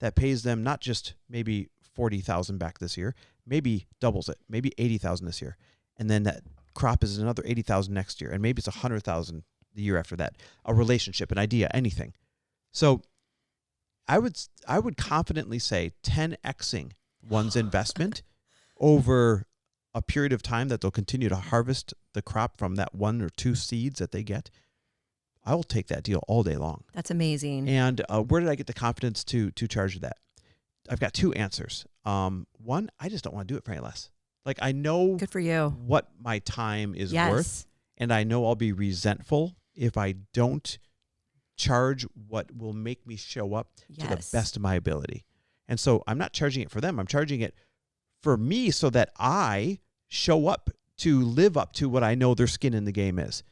that pays them not just maybe $40,000 back this year, maybe doubles it, maybe $80,000 this year, and then that crop is another $80,000 next year, and maybe it's $100,000 the year after that. A relationship, an idea, anything. So I would confidently say 10xing one's investment over a period of time that they'll continue to harvest the crop from that one or two seeds that they get. I will take that deal all day long. That's amazing. And where did I get the confidence to charge that? I've got two answers. One, I just don't want to do it for any less. Like, I know good for you what my time is worth, and I know I'll be resentful if I don't charge what will make me show up to the best of my ability. And so I'm not charging it for them. I'm charging it for me so that I show up to live up to what I know their skin in the game is.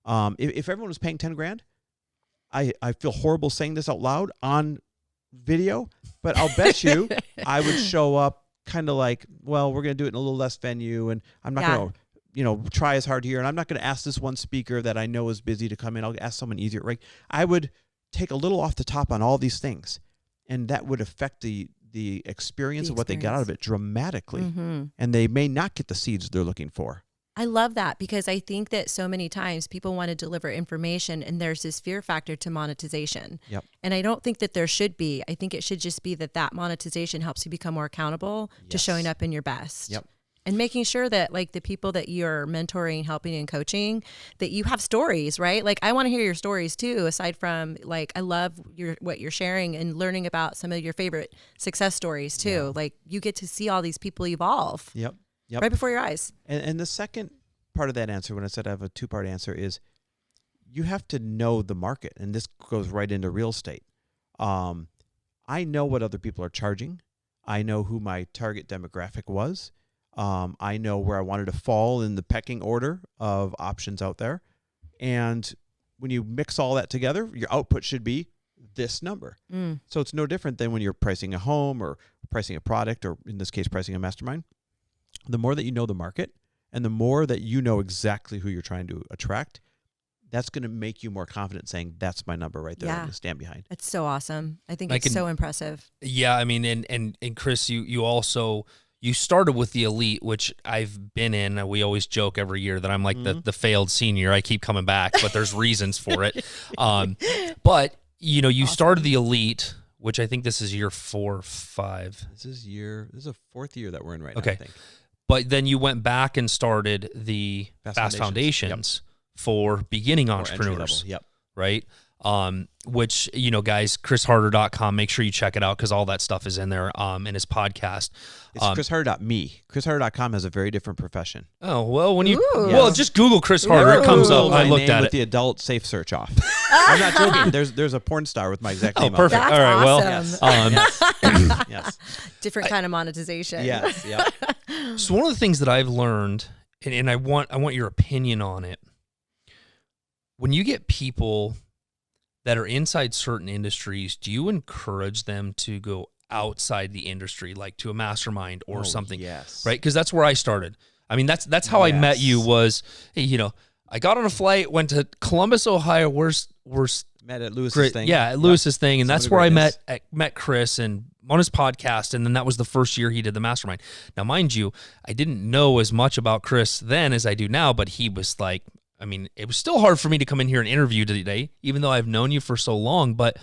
If everyone was paying 10 grand, I feel horrible saying this out loud on video, but I'll bet you I would show up kind of like, well, we're going to do it in a little less venue, and I'm not going to, try as hard here, and I'm not going to ask this one speaker that I know is busy to come in. I'll ask someone easier, right? I would take a little off the top on all these things, and that would affect the experience of what they got out of it dramatically, and they may not get the seeds they're looking for. I love that, because I think that so many times people want to deliver information and there's this fear factor to monetization. Yep. And I don't think that there should be. I think it should just be that monetization helps you become more accountable to showing up in your best. Yep. And making sure that like the people that you're mentoring, helping, and coaching, that you have stories, right? Like I want to hear your stories too, aside from like, I love what you're sharing and learning about some of your favorite success stories too. Yeah. Like you get to see all these people evolve. Yep. Right before your eyes. And the second part of that answer, when I said I have a 2-part answer, is you have to know the market. And this goes right into real estate. I know what other people are charging. I know who my target demographic was. I know where I wanted to fall in the pecking order of options out there. And when you mix all that together, your output should be this number. So it's no different than when you're pricing a home or pricing a product, or in this case, pricing a mastermind. The more that you know the market and the more that you know exactly who you're trying to attract, that's going to make you more confident saying, that's my number right there. I'm going to stand behind. It's so awesome. I think it's so impressive. Yeah. I mean, and Chris, you also, you started with the elite, which I've been in. We always joke every year that I'm like the failed senior. I keep coming back, but there's reasons for it. But you started the elite, which I think this is year 4 or 5. This is a 4th year that we're in right now, I think. But then you went back and started the Fast Foundations for beginning entrepreneurs, right? Which, guys, chrisharder.com, make sure you check it out because all that stuff is in there in his podcast. It's chrisharder.me. chrisharder.com has a very different profession. Oh, well, when you just Google Chris Harder, it comes up. I looked at it. With the adult safe search off. I'm not joking. There's a porn star with my exact name. Oh, perfect. That's all right, awesome. Well, yes. Different kind of monetization. Yes, yeah. So one of the things that I've learned, and I want your opinion on it, when you get people that are inside certain industries, do you encourage them to go outside the industry, like to a mastermind or something? Yes. Right? Because that's where I started. I mean, that's how I met you was, I got on a flight, went to Columbus, Ohio. Where's met at Lewis's thing. Yeah, at Lewis's thing. And that's where I met Chris and on his podcast. And then that was the first year he did the mastermind. Now, mind you, I didn't know as much about Chris then as I do now, but he was like, I mean, it was still hard for me to come in here and interview today, even though I've known you for so long, but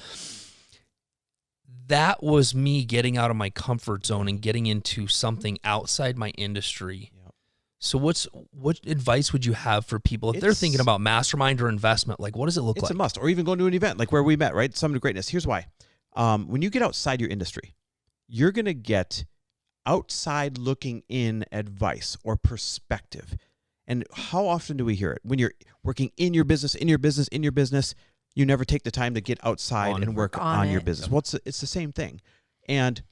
that was me getting out of my comfort zone and getting into something outside my industry. Yep. So what advice would you have for people if they're thinking about mastermind or investment? Like, what does it look like? It's a must, or even going to an event like where we met, right? Summit of Greatness. Here's why. When you get outside your industry, you're going to get outside looking in advice or perspective. And how often do we hear it? When you're working in your business, you never take the time to get outside and work on your business. Well, it's the same thing. And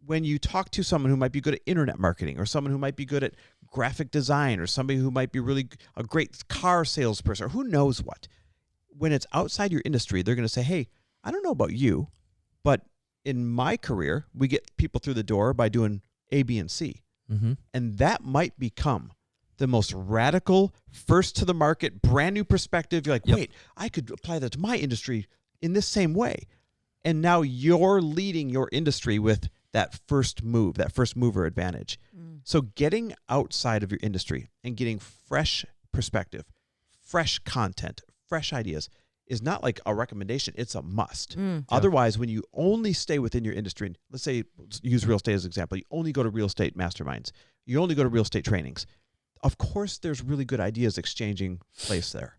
when you talk to someone who might be good at internet marketing, or someone who might be good at graphic design, or somebody who might be really a great car salesperson, or who knows what, when it's outside your industry, they're going to say, hey, I don't know about you, but in my career, we get people through the door by doing A, B, and C. Mm-hmm. And that might become the most radical, first to the market, brand new perspective. You're like, wait, I could apply that to my industry in this same way. And now you're leading your industry with that first move, that first mover advantage. So getting outside of your industry and getting fresh perspective, fresh content, fresh ideas is not like a recommendation. It's a must. Otherwise, when you only stay within your industry, and let's say, use real estate as an example, you only go to real estate masterminds, you only go to real estate trainings. Of course, there's really good ideas exchanging place there,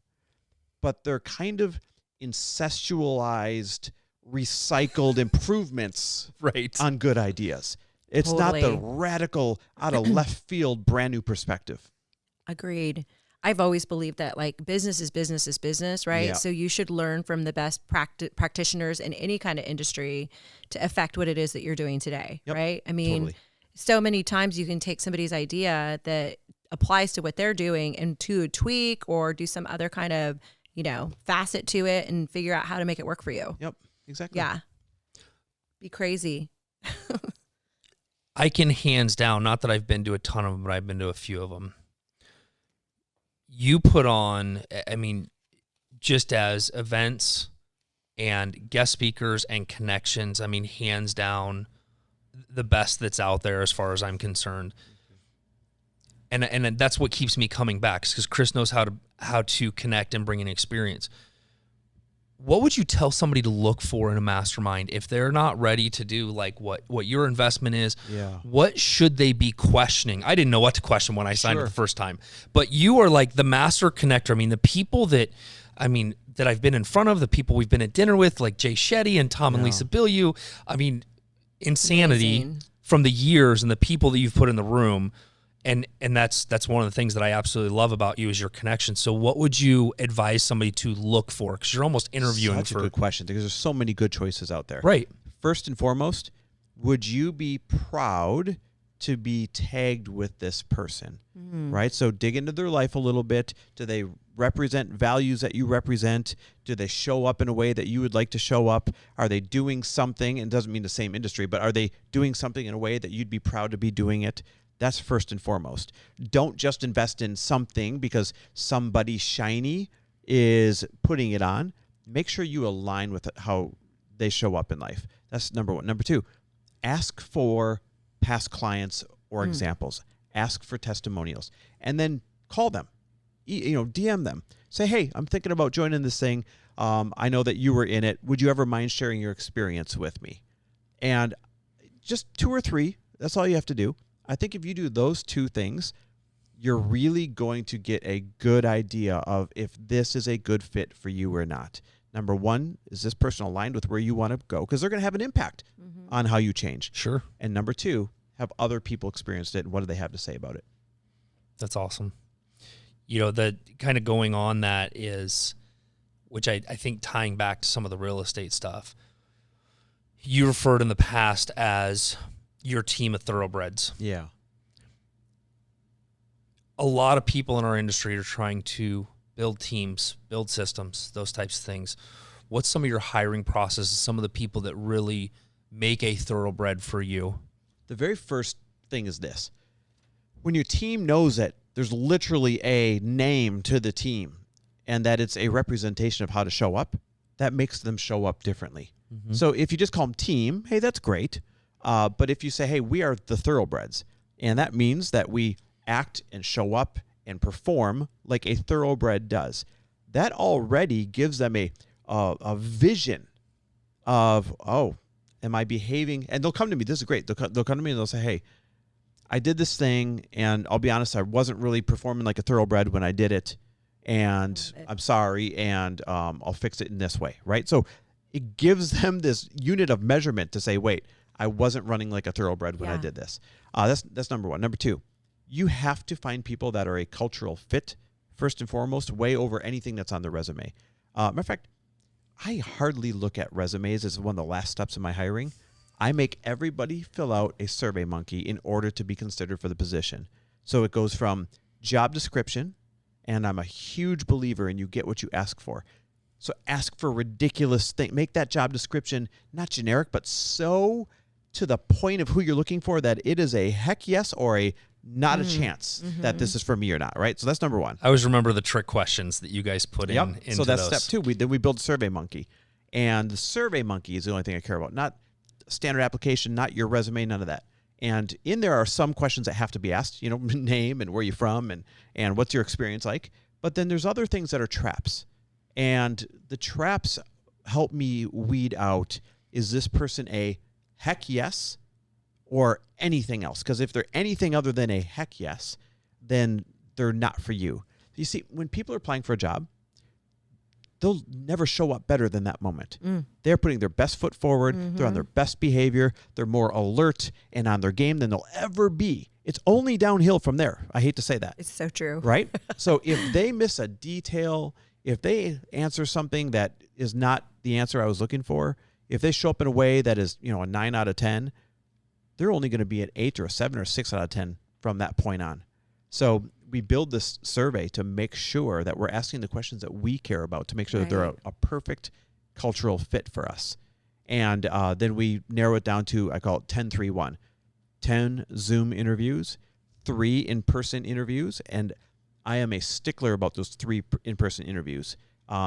but they're kind of incestualized, recycled improvements on good ideas. It's not the radical, out of left field, brand new perspective. Agreed. I've always believed that like business is business, right? Yeah. So you should learn from the best practitioners in any kind of industry to affect what it is that you're doing today, right? I mean, so many times you can take somebody's idea that applies to what they're doing and to tweak or do some other kind of facet to it and figure out how to make it work for you. Yep, exactly. Yeah. Be crazy. I can hands down, not that I've been to a ton of them, but I've been to a few of them. You put on, I mean, just as events and guest speakers and connections, I mean, hands down, the best that's out there as far as I'm concerned. And that's what keeps me coming back, because Chris knows how to connect and bring an experience. What would you tell somebody to look for in a mastermind if they're not ready to do like what your investment is? Yeah. What should they be questioning? I didn't know what to question when I signed it the first time, but you are like the master connector. I mean, the people that I've been in front of, the people we've been at dinner with, like Jay Shetty and Tom and Lisa Bilyeu. I mean, insanity. Amazing. From the years and the people that you've put in the room. And that's one of the things that I absolutely love about you is your connection. So what would you advise somebody to look for? Because you're almost interviewing Such a good question, because there's so many good choices out there. Right. First and foremost, would you be proud to be tagged with this person? Right? So dig into their life a little bit. Do they represent values that you represent? Do they show up in a way that you would like to show up? Are they doing something, and it doesn't mean the same industry, but are they doing something in a way that you'd be proud to be doing it? That's first and foremost. Don't just invest in something because somebody shiny is putting it on. Make sure you align with how they show up in life. That's number one. Number two, ask for past clients or examples. Ask for testimonials. And then call them. DM them. Say, hey, I'm thinking about joining this thing. I know that you were in it. Would you ever mind sharing your experience with me? And just 2 or 3, that's all you have to do. I think if you do those 2 things, you're really going to get a good idea of if this is a good fit for you or not. Number 1, is this person aligned with where you want to go? Because they're going to have an impact on how you change. Sure. And number 2, have other people experienced it, and what do they have to say about it? That's awesome. The kind of going on that is, which I think tying back to some of the real estate stuff, you referred in the past as your team of thoroughbreds. Yeah. A lot of people in our industry are trying to build teams, build systems, those types of things. What's some of your hiring processes, some of the people that really make a thoroughbred for you? The very first thing is this. When your team knows that there's literally a name to the team and that it's a representation of how to show up, that makes them show up differently. So if you just call them team, hey, that's great. But if you say, hey, we are the thoroughbreds, and that means that we act and show up and perform like a thoroughbred does, that already gives them a vision of, oh, am I behaving? And they'll come to me. This is great. They'll come to me and they'll say, hey, I did this thing, and I'll be honest, I wasn't really performing like a thoroughbred when I did it, and I'm sorry, and I'll fix it in this way, right? So it gives them this unit of measurement to say, wait, I wasn't running like a thoroughbred when I did this. That's number 1. Number 2, you have to find people that are a cultural fit, first and foremost, way over anything that's on the resume. Matter of fact, I hardly look at resumes as one of the last steps in my hiring. I make everybody fill out a SurveyMonkey in order to be considered for the position. So it goes from job description, and I'm a huge believer in you get what you ask for. So ask for ridiculous things. Make that job description not generic, but so to the point of who you're looking for that it is a heck yes or a not a chance that this is for me or not, right? So that's number 1. I always remember the trick questions that you guys put in. So that's those. step 2. We build SurveyMonkey. And the SurveyMonkey is the only thing I care about. Not standard application, not your resume, none of that. And in there are some questions that have to be asked, name and where you're from and what's your experience like. But then there's other things that are traps. And the traps help me weed out, is this person a heck yes or anything else? Because if they're anything other than a heck yes, then they're not for you. You see, when people are applying for a job, they'll never show up better than that moment. They're putting their best foot forward. They're on their best behavior. They're more alert and on their game than they'll ever be. It's only downhill from there. I hate to say that. It's so true. Right? So if they miss a detail, if they answer something that is not the answer I was looking for, if they show up in a way that is, a 9 out of 10, they're only going to be an 8 or a 7 or 6 out of 10 from that point on. So we build this survey to make sure that we're asking the questions that we care about, to make sure that they're a perfect cultural fit for us. And then we narrow it down to, I call it 10-3-1. 10 Zoom interviews, 3 in-person interviews, and I am a stickler about those 3 in-person interviews.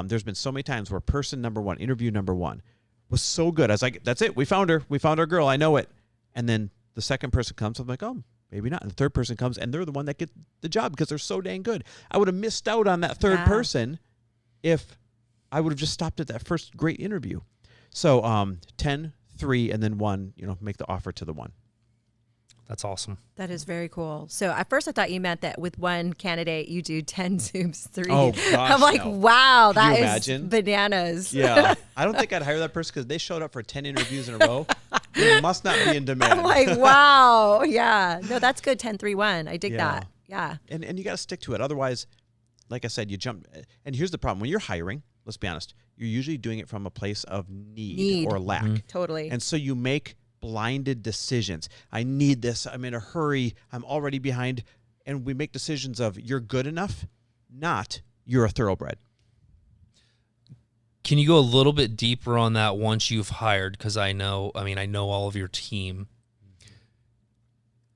There's been so many times where person number 1, interview number 1, was so good. I was like, that's it. We found her. We found our girl. I know it. And then the second person comes. I'm like, oh, maybe not. And the third person comes, and they're the one that gets the job because they're so dang good. I would have missed out on that third person if I would have just stopped at that first great interview. So 10, 3, and then 1, make the offer to the 1. That's awesome. That is very cool. So at first I thought you meant that with one candidate you do 10 Zooms, 3. Oh, gosh, I'm like, wow, Can you that is imagine? Bananas. Yeah. I don't think I'd hire that person because they showed up for 10 interviews in a row. They must not be in demand. I'm like, wow. Yeah. No, that's good. 10-3-1. I dig that. Yeah. And you got to stick to it. Otherwise, like I said, you jump. And here's the problem. When you're hiring, let's be honest, you're usually doing it from a place of need. Or lack. Mm-hmm. Totally. And so you make blinded decisions. I need this. I'm in a hurry. I'm already behind. And we make decisions of you're good enough, not you're a thoroughbred. Can you go a little bit deeper on that once you've hired? Because I know all of your team.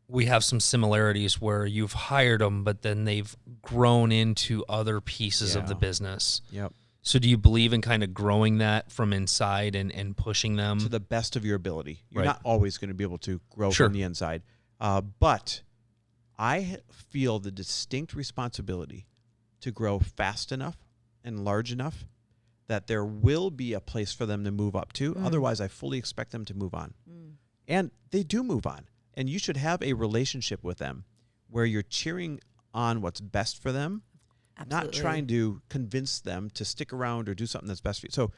We have some similarities where you've hired them, but then they've grown into other pieces of the business. Yep. So do you believe in kind of growing that from inside and pushing them? To the best of your ability. You're Right. not always going to be able to grow Sure. from the inside. But I feel the distinct responsibility to grow fast enough and large enough that there will be a place for them to move up to. Otherwise, I fully expect them to move on. And they do move on. And you should have a relationship with them where you're cheering on what's best for them. Absolutely. Not trying to convince them to stick around or do something that's best for you. So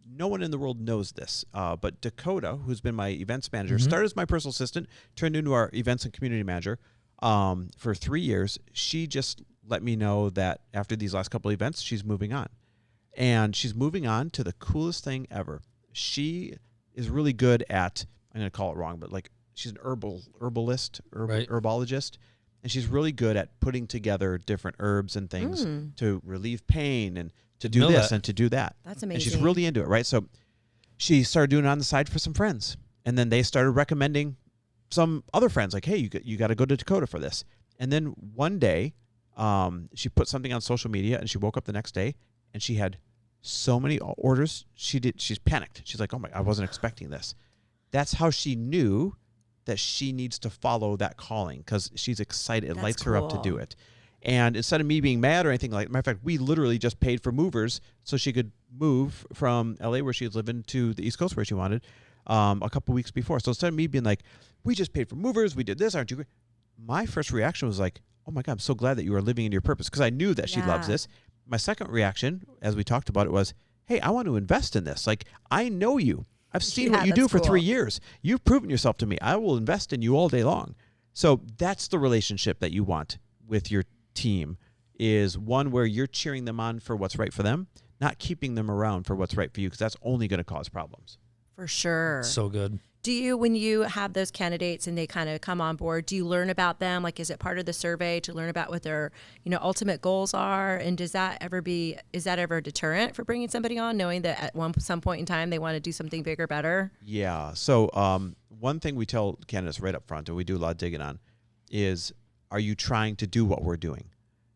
no one in the world knows this, but Dakota, who's been my events manager, started as my personal assistant, turned into our events and community manager for 3 years. She just let me know that after these last couple of events, she's moving on. And she's moving on to the coolest thing ever. She is really good at, I'm going to call it wrong, but like she's an herbalist, herbologist. And she's really good at putting together different herbs and things to relieve pain and to do this and to do that. That's amazing. And she's really into it, right? So she started doing it on the side for some friends. And then they started recommending some other friends, like, hey, you got to go to Dakota for this. And then one day she put something on social media and she woke up the next day and she had so many orders. She's panicked. She's like, oh my, I wasn't expecting this. That's how she knew that she needs to follow that calling because she's excited. It lights her up to do it. And instead of me being mad or anything like that, matter of fact, we literally just paid for movers so she could move from LA where she was living to the East Coast where she wanted a couple weeks before. So instead of me being like, we just paid for movers, we did this, aren't you great? My first reaction was like, oh my God, I'm so glad that you are living in your purpose because I knew that she loves this. My second reaction, as we talked about it, was, hey, I want to invest in this. Like, I know you. I've seen what you do for 3 years. You've proven yourself to me. I will invest in you all day long. So that's the relationship that you want with your team, is one where you're cheering them on for what's right for them, not keeping them around for what's right for you, because that's only going to cause problems. For sure. So good. Do you, when you have those candidates and they kind of come on board, do you learn about them? Like, is it part of the survey to learn about what their, ultimate goals are? And is that ever a deterrent for bringing somebody on, knowing that at some point in time they want to do something bigger, better? Yeah. So one thing we tell candidates right up front, and we do a lot of digging on, is, are you trying to do what we're doing?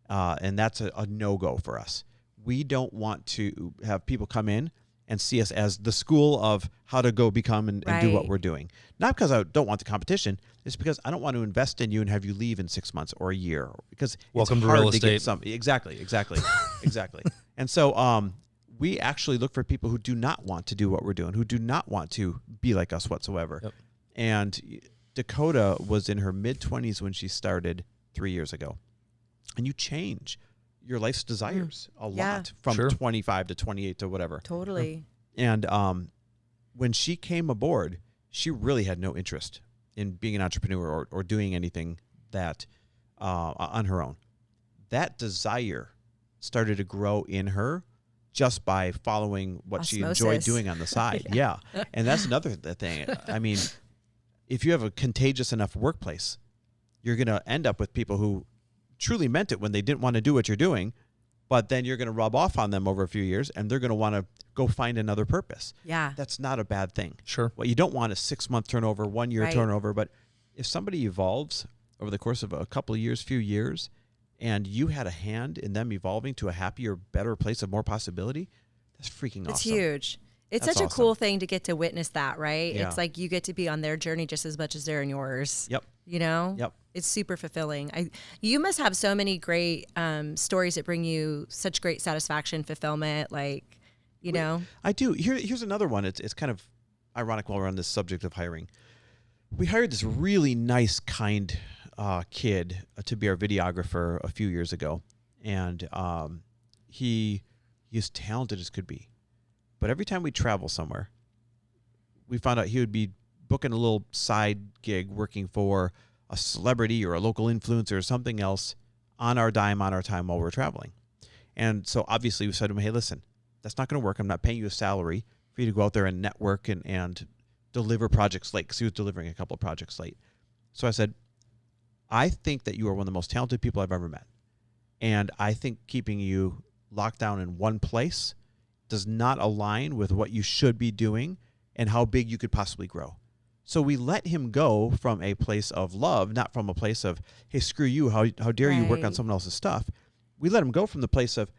And that's a no-go for us. We don't want to have people come in and see us as the school of how to go become and do what we're doing. Not because I don't want the competition. It's because I don't want to invest in you and have you leave in 6 months or a year. Because welcome it's to hard real to estate. get some. Exactly. And so we actually look for people who do not want to do what we're doing, who do not want to be like us whatsoever. Yep. And Dakota was in her mid-20s when she started 3 years ago. And you change your life's desires a lot from 25 to 28 to whatever. Totally. And when she came aboard, she really had no interest in being an entrepreneur or doing anything that on her own. That desire started to grow in her just by following what she enjoyed doing on the side. Yeah. And that's another thing. I mean, if you have a contagious enough workplace, you're going to end up with people who truly meant it when they didn't want to do what you're doing, but then you're going to rub off on them over a few years and they're going to want to go find another purpose. Yeah. That's not a bad thing. Sure. What you don't want is 6-month turnover, 1 year Right. turnover. But if somebody evolves over the course of a couple of years, few years, and you had a hand in them evolving to a happier, better place of more possibility, that's freaking awesome. It's huge. It's That's such a awesome. cool thing to get to witness that, right? Yeah. It's like you get to be on their journey just as much as they're in yours. Yep. You know? Yep. It's super fulfilling. You must have so many great stories that bring you such great satisfaction, fulfillment, like, you know? I do. Here's another one. It's kind of ironic while we're on this subject of hiring. We hired this really nice, kind kid to be our videographer a few years ago. And he's talented as could be. But every time we travel somewhere, we found out he would be booking a little side gig working for a celebrity or a local influencer or something else on our dime, on our time while we're traveling. And so obviously we said to him, hey, listen, that's not going to work. I'm not paying you a salary for you to go out there and network and deliver projects late, because he was delivering a couple of projects late. So I said, I think that you are one of the most talented people I've ever met. And I think keeping you locked down in one place does not align with what you should be doing and how big you could possibly grow. So we let him go from a place of love, not from a place of, hey, screw you, how dare you work on Right. someone else's stuff. We let him go from the place of,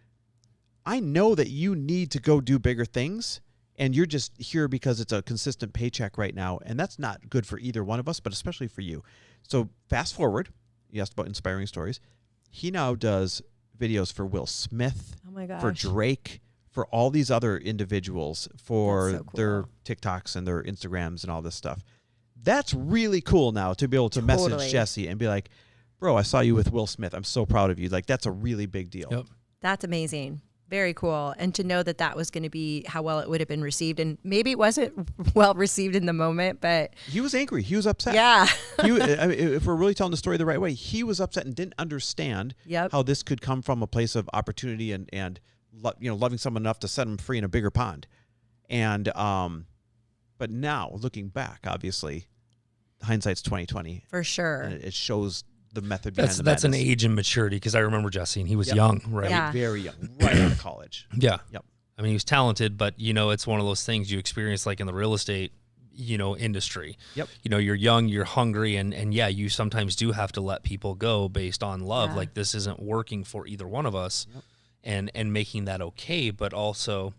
I know that you need to go do bigger things, and you're just here because it's a consistent paycheck right now, and that's not good for either one of us, but especially for you. So fast forward, you asked about inspiring stories. He now does videos for Will Smith, Oh my gosh. for Drake, for all these other individuals, for That's so cool. their TikToks and their Instagrams and all this stuff. That's really cool now to be able to message Totally. Jesse and be like, bro, I saw you with Will Smith. I'm so proud of you. Like, that's a really big deal. Yep. That's amazing. Very cool. And to know that that was going to be how well it would have been received. And maybe it wasn't well received in the moment, but He was angry. He was upset. yeah. I mean, if we're really telling the story the right way, he was upset and didn't understand Yep. how this could come from a place of opportunity and loving someone enough to set him free in a bigger pond. And but now looking back, obviously, hindsight's 20/20. For sure. And it shows the method behind the That's an madness. age and maturity, because I remember Jesse, and he was Yep. young, right? Yeah. Very young, right out of college. Yeah. Yep. I mean, he was talented, but it's one of those things you experience like in the real estate, industry. Yep. You're young, you're hungry, and yeah, you sometimes do have to let people go based on love. Yeah. Like, this isn't working for either one of us, and making that okay, but also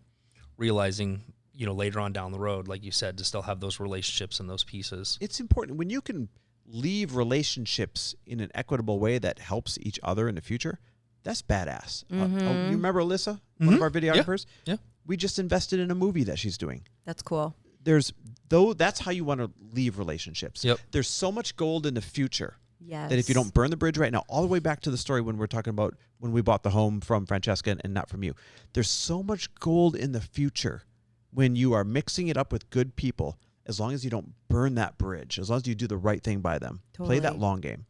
realizing, later on down the road, like you said, to still have those relationships and those pieces. It's important when you can leave relationships in an equitable way that helps each other in the future. That's badass. You remember Alyssa, one of our videographers? Yeah. We just invested in a movie that she's doing. That's cool. That's how you want to leave relationships. Yep. There's so much gold in the future Yes. that if you don't burn the bridge right now, all the way back to the story when we're talking about when we bought the home from Francesca and not from you, there's so much gold in the future when you are mixing it up with good people, as long as you don't burn that bridge, as long as you do the right thing by them. Play that Totally. long game.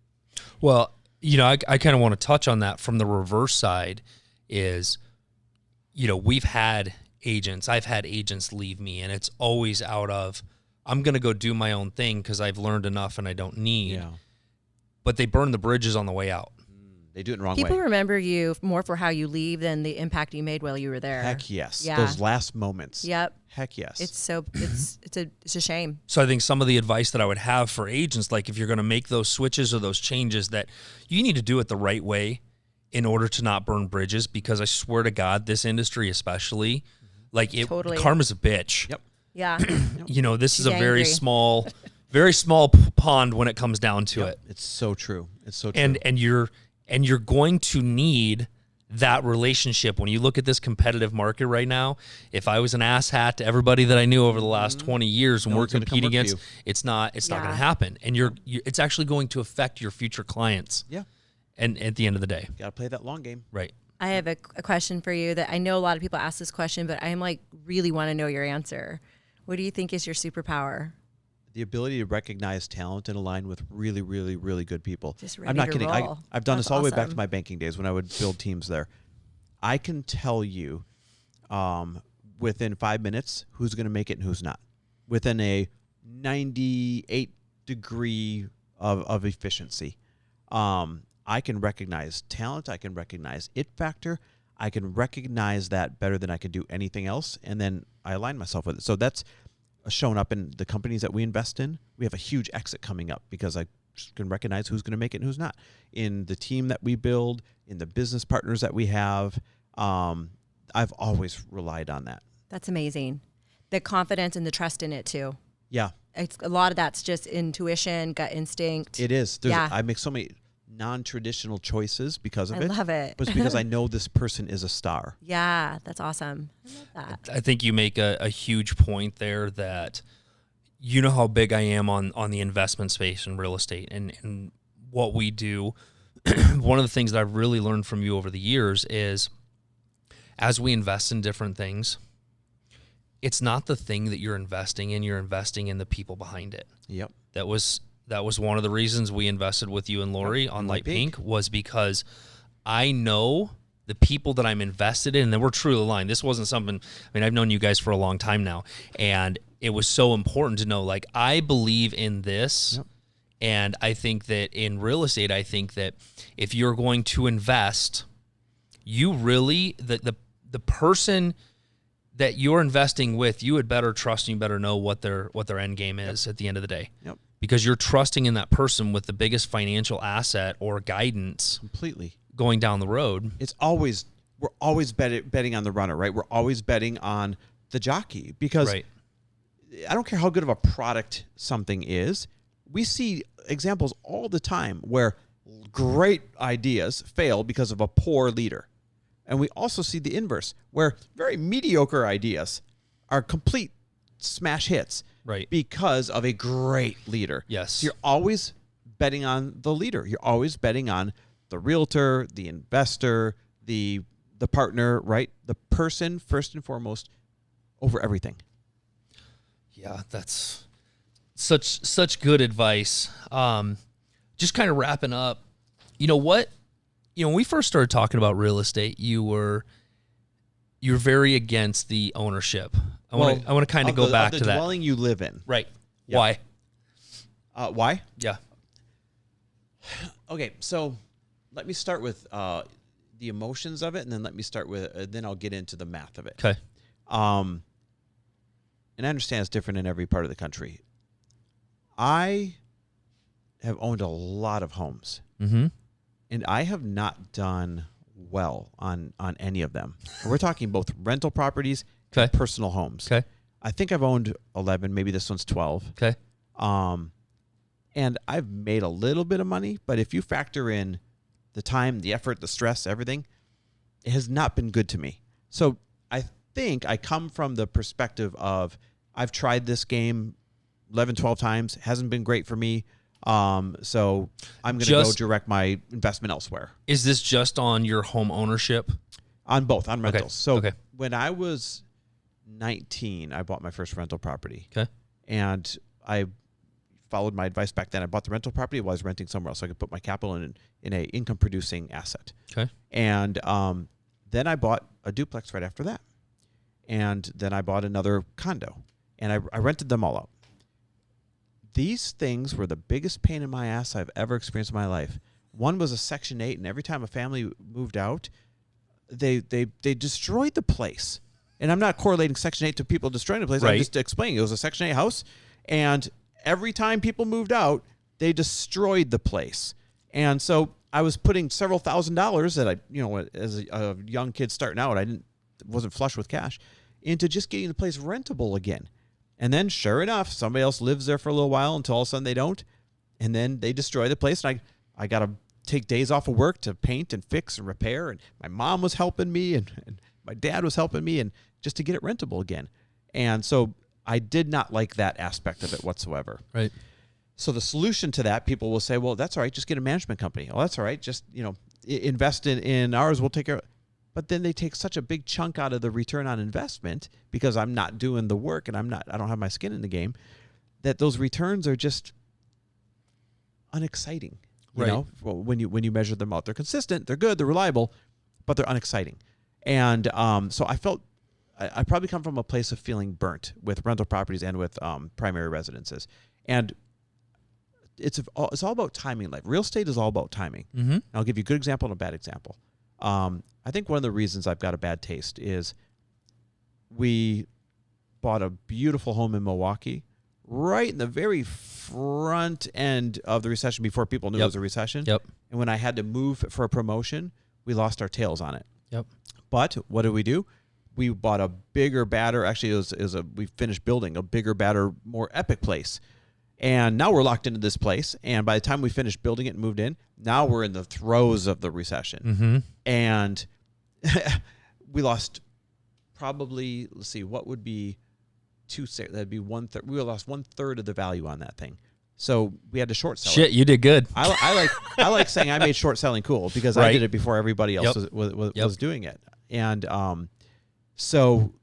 Well, I kind of want to touch on that from the reverse side is, I've had agents leave me, and it's always out of, I'm going to go do my own thing because I've learned enough and I don't need, but they burn the bridges on the way out. They do it the wrong People way. remember you more for how you leave than the impact you made while you were there. Heck yes. Yeah. Those last moments. Yep. Heck yes. It's a shame. So I think some of the advice that I would have for agents, like if you're going to make those switches or those changes, that you need to do it the right way in order to not burn bridges, because I swear to God, this industry especially, like Totally. karma's a bitch. Yep. Yeah. This is a She's very angry. very small pond when it comes down to it. It's so true. It's so true. And you're going to need that relationship. When you look at this competitive market right now, if I was an asshat to everybody that I knew over the last 20 years when No we're one's gonna come competing work for against, it's not going to Yeah. happen. And it's actually going to affect your future clients. Yeah. And at the end of the day, Got to play that long game. right. I have a question for you that I know a lot of people ask this question, but I'm really want to know your answer. What do you think is your superpower? The ability to recognize talent and align with really, really, really good people. Just I'm ready not to kidding. roll. I've done That's this all the way back awesome. to my banking days when I would build teams there. I can tell you within 5 minutes who's going to make it and who's not. Within a 98 degree of efficiency. I can recognize talent. I can recognize it factor. I can recognize that better than I can do anything else. And then I align myself with it. So that's shown up in the companies that we invest in. We have a huge exit coming up because I can recognize who's going to make it and who's not. In the team that we build, in the business partners that we have, I've always relied on that. That's amazing. The confidence and the trust in it too. Yeah. It's a lot of that's just intuition, gut instinct. It is. I make so many non-traditional choices because of it. I love it. But it's because I know this person is a star. Yeah, that's awesome. I love that. I think you make a huge point there that you know how big I am on the investment space in real estate and what we do. One of the things that I've really learned from you over the years is as we invest in different things, it's not the thing that you're investing in the people behind it. Yep. That was one of the reasons we invested with you and Lori on Light Pink was because I know the people that I'm invested in, and then we're truly aligned. This wasn't something, I've known you guys for a long time now, and it was so important to know, like, I believe in this. Yep. And I think that in real estate, I think that if you're going to invest, you really, the person that you're investing with, you had better trust and you better know what their end game is at the end of the day. Yep. Because you're trusting in that person with the biggest financial asset or guidance completely going down the road. We're always betting on the runner, right? We're always betting on the jockey because I don't care how good of a product something is. We see examples all the time where great ideas fail because of a poor leader. And we also see the inverse, where very mediocre ideas are complete smash hits because of a great leader. Yes. So you're always betting on the leader. You're always betting on the realtor, the investor, the partner, right? The person first and foremost over everything. Yeah, that's such good advice. Just kind of wrapping up, you know what? When we first started talking about real estate, you're very against the ownership. I want to kind of go back to that. The dwelling you live in. Right. Yep. Why? Why? Yeah. Okay, so let me start with the emotions of it, and then then I'll get into the math of it. Okay. And I understand it's different in every part of the country. I have owned a lot of homes. Mm-hmm. And I have not done well on any of them. We're talking both rental properties and personal homes. Okay. I think I've owned 11. Maybe this one's 12. Okay. And I've made a little bit of money, but if you factor in the time, the effort, the stress, everything, it has not been good to me. So I think I come from the perspective of I've tried this game 11, 12 times. It hasn't been great for me. So I'm going to go direct my investment elsewhere. Is this just on your home ownership? On both, on rentals. Okay. So when I was 19, I bought my first rental property. Okay. And I followed my advice back then. I bought the rental property while I was renting somewhere else so I could put my capital in a income producing asset. Okay. And then I bought a duplex right after that. And then I bought another condo. And I rented them all out. These things were the biggest pain in my ass I've ever experienced in my life. One was a Section 8, and every time a family moved out, they destroyed the place. And I'm not correlating Section 8 to people destroying the place. Right. I'm just explaining. It was a Section 8 house, and every time people moved out, they destroyed the place. And so I was putting several $1,000s that as a young kid starting out, wasn't flush with cash, into just getting the place rentable again. And then, sure enough, somebody else lives there for a little while until all of a sudden they don't. And then they destroy the place. And I got to take days off of work to paint and fix and repair. And my mom was helping me and my dad was helping me and just to get it rentable again. And so I did not like that aspect of it whatsoever. Right. So the solution to that, people will say, well, that's all right. Just get a management company. Oh, that's all right. Just, invest in ours. We'll take care of it. But then they take such a big chunk out of the return on investment because I'm not doing the work and I don't have my skin in the game, that those returns are just unexciting. You know, when you measure them out, they're consistent, they're good, they're reliable, but they're unexciting. And so I felt I probably come from a place of feeling burnt with rental properties and with primary residences. And it's all about timing in life. Real estate is all about timing. Mm-hmm. I'll give you a good example and a bad example. I think one of the reasons I've got a bad taste is we bought a beautiful home in Milwaukee right in the very front end of the recession before people knew it was a recession. Yep. And when I had to move for a promotion, we lost our tails on it. Yep. But what did we do? We bought a bigger, badder. Actually, we finished building a bigger, badder, more epic place. And now we're locked into this place. And by the time we finished building it and moved in, now we're in the throes of the recession. Mm-hmm. And we lost probably, let's see, what would be that'd be 1/3. We lost 1/3 of the value on that thing. So we had to short sell it. Shit, you did good. I like saying I made short selling cool because I did it before everybody else was doing it. And so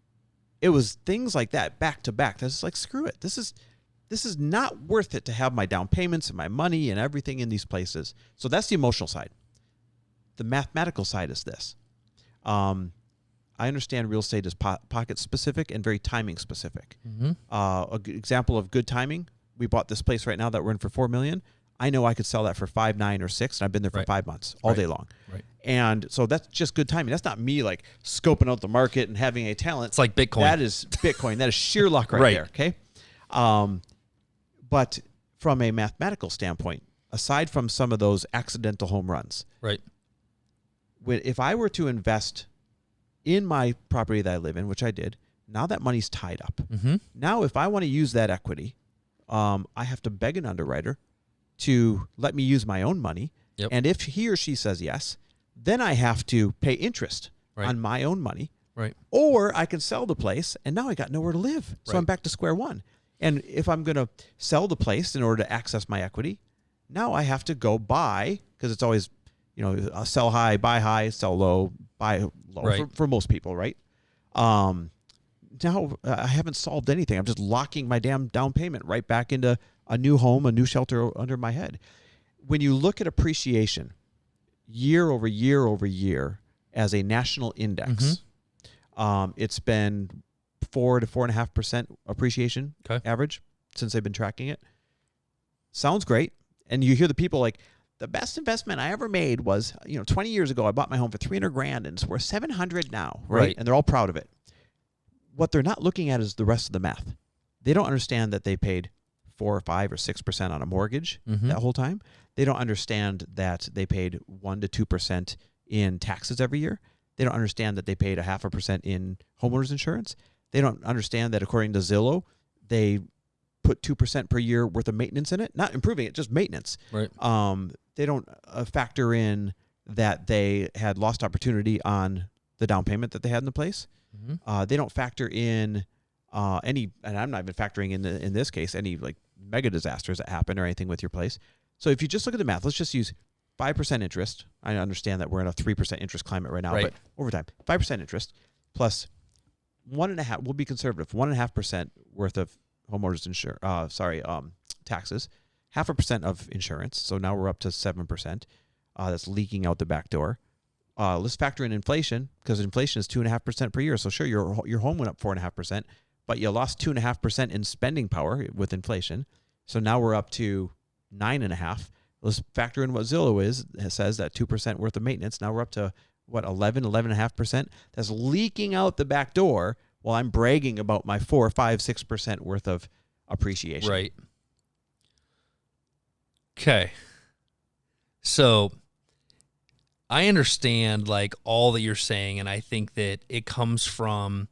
it was things like that back to back. I was like, screw it. This is not worth it to have my down payments and my money and everything in these places. So that's the emotional side. The mathematical side is this. I understand real estate is pocket specific and very timing specific. Mm-hmm. A good example of good timing. We bought this place right now that we're in for $4 million. I know I could sell that for 5, 9, or 6, and I've been there for 5 months all day long. Right. And so that's just good timing. That's not me like scoping out the market and having a talent. It's like Bitcoin. That is Bitcoin. That is sheer luck right there. Okay. But from a mathematical standpoint, aside from some of those accidental home runs, right? If I were to invest in my property that I live in, which I did, now that money's tied up. Mm-hmm. Now, if I want to use that equity, I have to beg an underwriter to let me use my own money. Yep. And if he or she says yes, then I have to pay interest on my own money. Right. Or I can sell the place, and now I got nowhere to live. So I'm back to square one. And if I'm going to sell the place in order to access my equity, now I have to go buy, because it's always, sell high, buy high, sell low, buy low for most people, right? Now I haven't solved anything. I'm just locking my damn down payment right back into a new home, a new shelter under my head. When you look at appreciation year over year over year as a national index, it's been 4 to 4.5% appreciation average since they've been tracking it. Sounds great. And you hear the people like, the best investment I ever made was, 20 years ago, I bought my home for $300,000 and it's worth $700 now, right? And they're all proud of it. What they're not looking at is the rest of the math. They don't understand that they paid 4 or 5 or 6% on a mortgage that whole time. They don't understand that they paid 1 to 2% in taxes every year. They don't understand that they paid 0.5% in homeowners insurance. They don't understand that according to Zillow, they put 2% per year worth of maintenance in it, not improving it, just maintenance. Right. They don't factor in that they had lost opportunity on the down payment that they had in the place. They don't factor in any, and I'm not even factoring in this case, any like mega disasters that happen or anything with your place. So if you just look at the math, let's just use 5% interest. I understand that we're in a 3% interest climate right now, but over time, 5% interest plus 1.5%, we'll be conservative, 1.5% worth of homeowners taxes, 0.5% of insurance. So now we're up to 7%. That's leaking out the back door. Let's factor in inflation, because inflation is 2.5% per year. So sure, your home went up 4.5%, but you lost 2.5% in spending power with inflation. So now we're up to 9.5%. Let's factor in what Zillow it says that 2% worth of maintenance. Now we're up to 11.5%. That's leaking out the back door while I'm bragging about my 4, 5, 6% worth of appreciation. Right. Okay. So I understand like all that you're saying, and I think that it comes from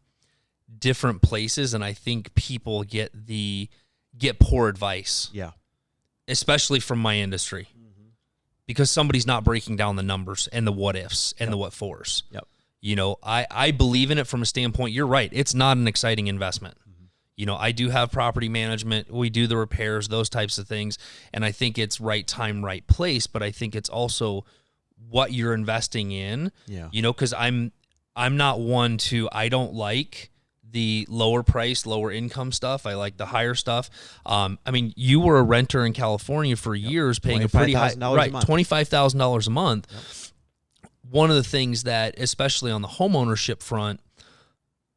different places, and I think people get poor advice. Yeah. Especially from my industry. Because somebody's not breaking down the numbers and the what ifs and the what fors. Yep. I believe in it from a standpoint, you're right, it's not an exciting investment. I do have property management, we do the repairs, those types of things, and I think it's right time, right place, but I think it's also what you're investing in. Yeah. Because I'm not one to, I don't like the lower price, lower income stuff. I like the higher stuff. You were a renter in California for years, paying a pretty high, $25,000 a month. Yep. One of the things that, especially on the home ownership front,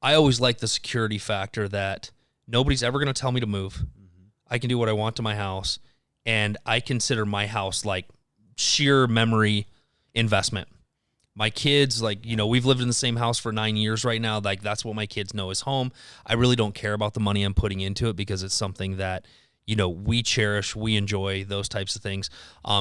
I always like the security factor that nobody's ever going to tell me to move. I can do what I want to my house. And I consider my house like sheer memory investment. My kids, like, you know, we've lived in the same house for 9 years right now. Like, that's what my kids know is home. I really don't care about the money I'm putting into it because it's something that, you know, we cherish, we enjoy, those types of things.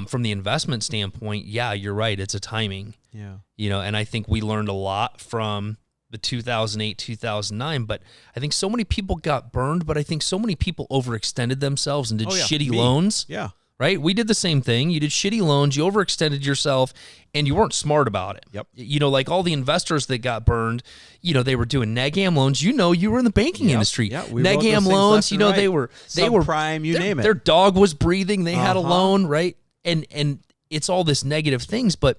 From the investment standpoint, yeah, you're right. It's a timing. Yeah. You know, and I think we learned a lot from the 2008, 2009, but I think so many people got burned, but I think so many people overextended themselves and did shitty loans. Yeah. Right? We did the same thing. You did shitty loans, you overextended yourself, and you weren't smart about it. Yep. You know, like all the investors that got burned, you know, they were doing neg-am loans. You know, you were in the banking industry. Yeah, neg-am loans, you know, they were subprime, you name it. Their dog was breathing, they had a loan, right? And it's all this negative things, but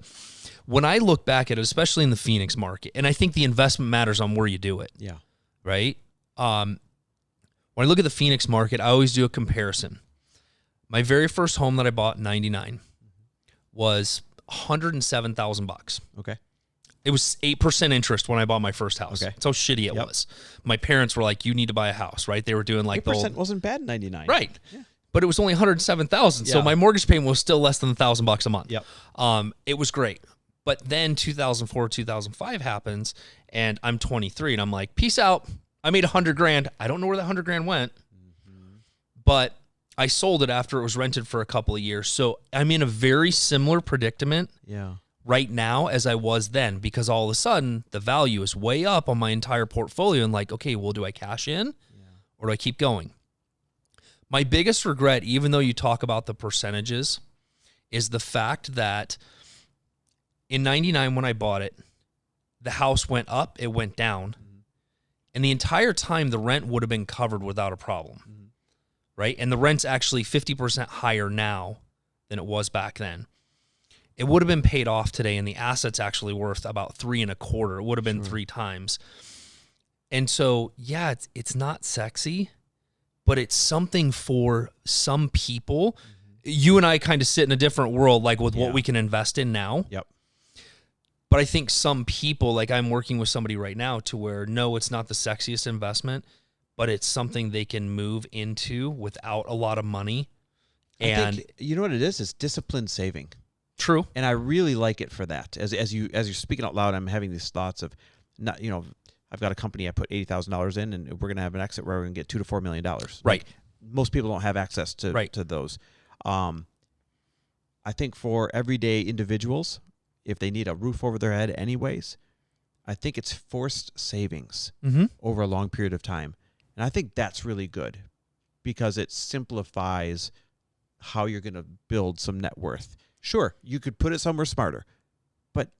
when I look back at it, especially in the Phoenix market, and I think the investment matters on where you do it. Yeah. Right? When I look at the Phoenix market, I always do a comparison. My very first home that I bought in 99 was $107,000. Okay. It was 8% interest when I bought my first house. Okay. That's how shitty it was. My parents were like, you need to buy a house, right? They were doing like 8% wasn't bad in 99. Right. Yeah. But it was only $107,000. So my mortgage payment was still less than $1,000 a month. Yep. It was great. But then 2004, 2005 happens and I'm 23 and I'm like, peace out. I made $100,000. I don't know where that $100,000 went, but I sold it after it was rented for a couple of years. So I'm in a very similar predicament right now as I was then, because all of a sudden the value is way up on my entire portfolio and like, okay, well, do I cash in or do I keep going? My biggest regret, even though you talk about the percentages, is the fact that in 99 when I bought it, the house went up, it went down. And the entire time the rent would have been covered without a problem. Right? And the rent's actually 50% higher now than it was back then. It would have been paid off today, and the asset's actually worth about 3.25. It would have been 3 times. And so, yeah, it's not sexy, but it's something for some people. You and I kind of sit in a different world, like with what we can invest in now. Yep. But I think some people, like I'm working with somebody right now to where, no, it's not the sexiest investment, but it's something they can move into without a lot of money. And I think, you know what it is? It's disciplined saving. True. And I really like it for that. As you're speaking out loud, I'm having these thoughts of, not, you know, I've got a company I put $80,000 in, and we're going to have an exit where we're going to get $2 to $4 million. Right. Like, most people don't have access to those. I think for everyday individuals, if they need a roof over their head anyways, I think it's forced savings over a long period of time. And I think that's really good because it simplifies how you're going to build some net worth. Sure, you could put it somewhere smarter, but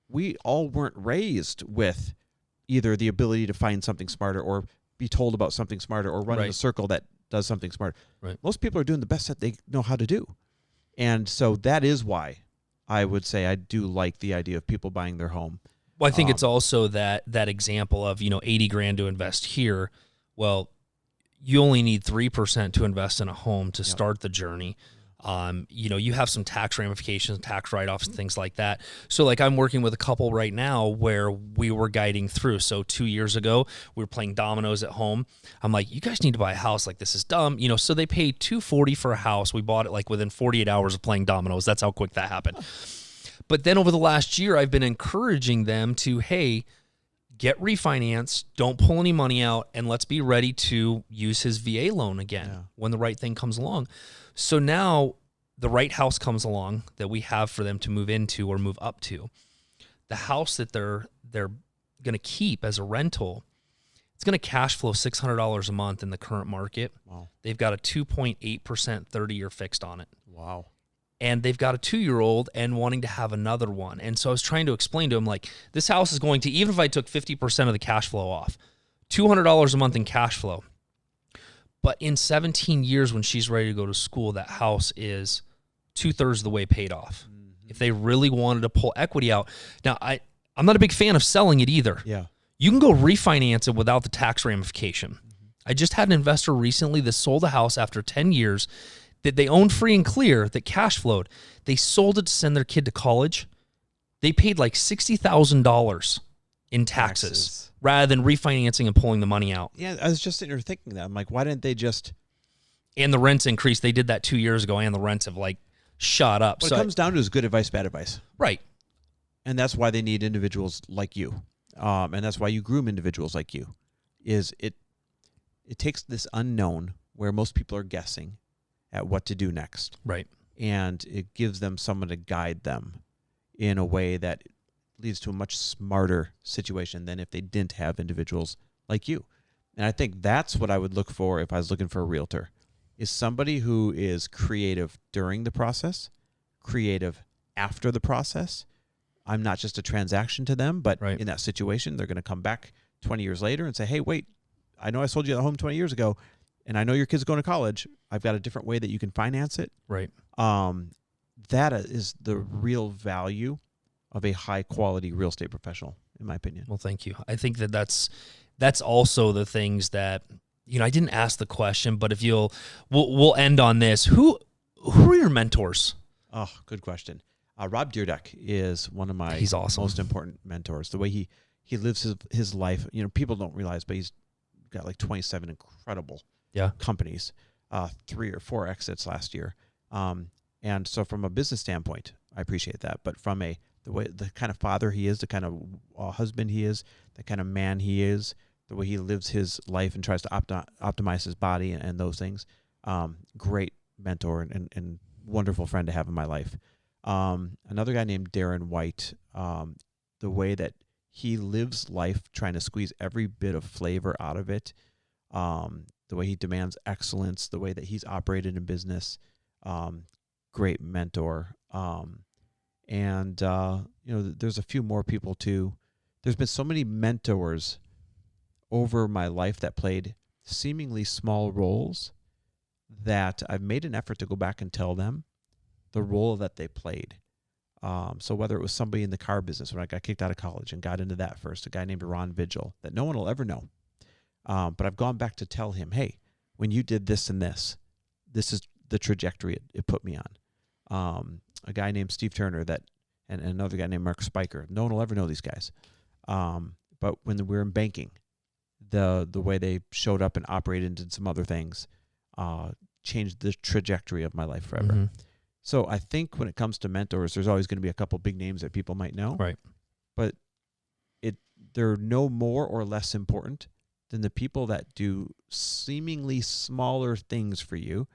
we all weren't raised with either the ability to find something smarter or be told about something smarter or run in a circle that does something smart. Right. Most people are doing the best that they know how to do. And so that is why I would say I do like the idea of people buying their home. Well, I think it's also that example of, you know, $80,000 to invest here. Well, you only need 3% to invest in a home to start the journey. You know, you have some tax ramifications, tax write-offs, and things like that. So like I'm working with a couple right now where we were guiding through. So 2 years ago, we were playing dominoes at home. I'm like, you guys need to buy a house. Like, this is dumb. You know, so they paid $240 for a house. We bought it like within 48 hours of playing dominoes. That's how quick that happened. But then over the last year, I've been encouraging them to, hey, get refinanced, don't pull any money out, and let's be ready to use his VA loan again when the right thing comes along. So now the right house comes along that we have for them to move into or move up to. The house that they're going to keep as a rental, it's going to cash flow $600 a month in the current market. Wow. They've got a 2.8% 30-year fixed on it. Wow. And they've got a 2-year-old and wanting to have another one. And so I was trying to explain to him, like, this house is going to, even if I took 50% of the cash flow off, $200 a month in cash flow. But in 17 years when she's ready to go to school, that house is 2/3 of the way paid off. If they really wanted to pull equity out. Now, I'm not a big fan of selling it either. Yeah. You can go refinance it without the tax ramification. I just had an investor recently that sold a house after 10 years that they owned free and clear, that cash flowed. They sold it to send their kid to college. They paid like $60,000 in taxes rather than refinancing and pulling the money out. Yeah, I was just sitting here thinking that. I'm like, why didn't they just And the rents increased. They did that 2 years ago, and the rents have like shot up. What it comes down to is good advice, bad advice. Right. And that's why they need individuals like you. And that's why you groom individuals like you. Is it takes this unknown where most people are guessing at what to do next. Right. And it gives them someone to guide them in a way that leads to a much smarter situation than if they didn't have individuals like you. And I think that's what I would look for if I was looking for a realtor, is somebody who is creative during the process, creative after the process. I'm not just a transaction to them, but in that situation, they're going to come back 20 years later and say, hey, wait, I know I sold you the home 20 years ago, and I know your kid's going to college. I've got a different way that you can finance it. Right. That is the real value of a high-quality real estate professional, in my opinion. Well, thank you. I think that's also the things that, I didn't ask the question, but if we'll end on this. Who are your mentors? Oh, good question. Rob Deerdeck is one of my most important mentors. The way he lives his life, people don't realize, but he's got like 27 incredible companies, 3 or 4 exits last year. And so from a business standpoint, I appreciate that. But from the kind of father he is, the kind of husband he is, the kind of man he is, the way he lives his life and tries to optimize his body and those things, great mentor and wonderful friend to have in my life. Another guy named Darren White, the way that he lives life trying to squeeze every bit of flavor out of it, the way he demands excellence, the way that he's operated in business, great mentor. And there's a few more people too. There's been so many mentors over my life that played seemingly small roles that I've made an effort to go back and tell them the role that they played. So whether it was somebody in the car business when I got kicked out of college and got into that first, a guy named Ron Vigil that no one will ever know. But I've gone back to tell him, hey, when you did this and this is the trajectory it put me on. A guy named Steve Turner and another guy named Mark Spiker. No one will ever know these guys. But when we were in banking, the way they showed up and operated and did some other things changed the trajectory of my life forever. Mm-hmm. So I think when it comes to mentors, there's always going to be a couple big names that people might know. Right. But they're no more or less important than the people that do seemingly smaller things for you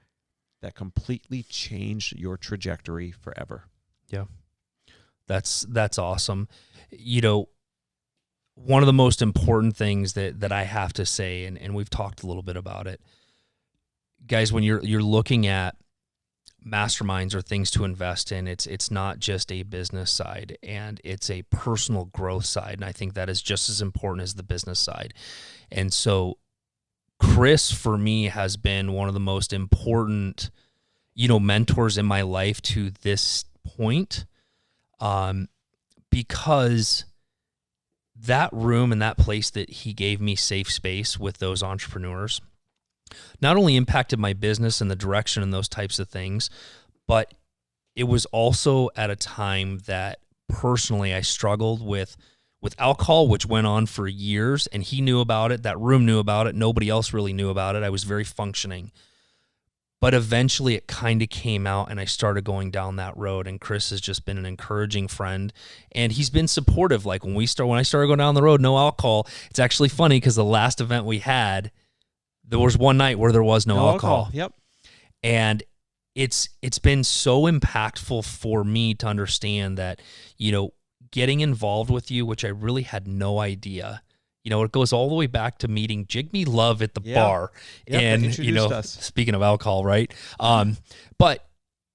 that completely change your trajectory forever. Yeah. That's awesome. One of the most important things that I have to say, and we've talked a little bit about it, guys, when you're looking at masterminds or things to invest in, it's not just a business side, and it's a personal growth side. And I think that is just as important as the business side. And so Chris, for me, has been one of the most important, mentors in my life to this point, because that room and that place that he gave me safe space with those entrepreneurs not only impacted my business and the direction and those types of things, but it was also at a time that personally I struggled with alcohol, which went on for years, and he knew about it. That room knew about it. Nobody else really knew about it. I was very functioning. But eventually it kind of came out and I started going down that road, and Chris has just been an encouraging friend, and he's been supportive. Like when I started going down the road, no alcohol, it's actually funny because the last event we had, there was one night where there was no alcohol. Yep. And it's been so impactful for me to understand that, getting involved with you, which I really had no idea. It goes all the way back to meeting Jigme Love at the bar. Yep, and, speaking of alcohol, right? But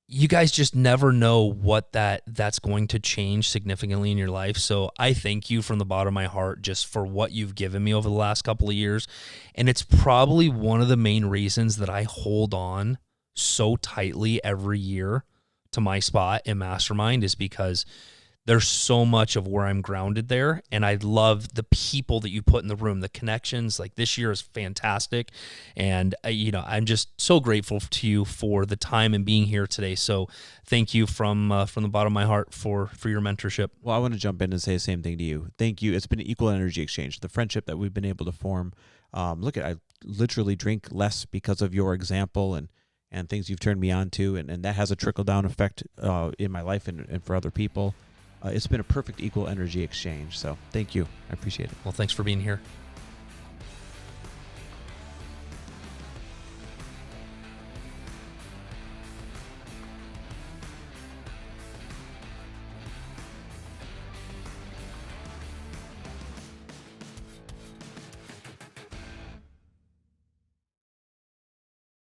you guys just never know what that's going to change significantly in your life. So I thank you from the bottom of my heart just for what you've given me over the last couple of years. And it's probably one of the main reasons that I hold on so tightly every year to my spot in Mastermind, is because there's so much of where I'm grounded there. And I love the people that you put in the room, the connections. Like this year is fantastic. And, I'm just so grateful to you for the time and being here today. So thank you from the bottom of my heart for your mentorship. Well, I want to jump in and say the same thing to you. Thank you. It's been an equal energy exchange. The friendship that we've been able to form. I literally drink less because of your example and things you've turned me on to, and that has a trickle-down effect in my life and for other people. It's been a perfect equal energy exchange, so thank you. I appreciate it. Well, thanks for being here.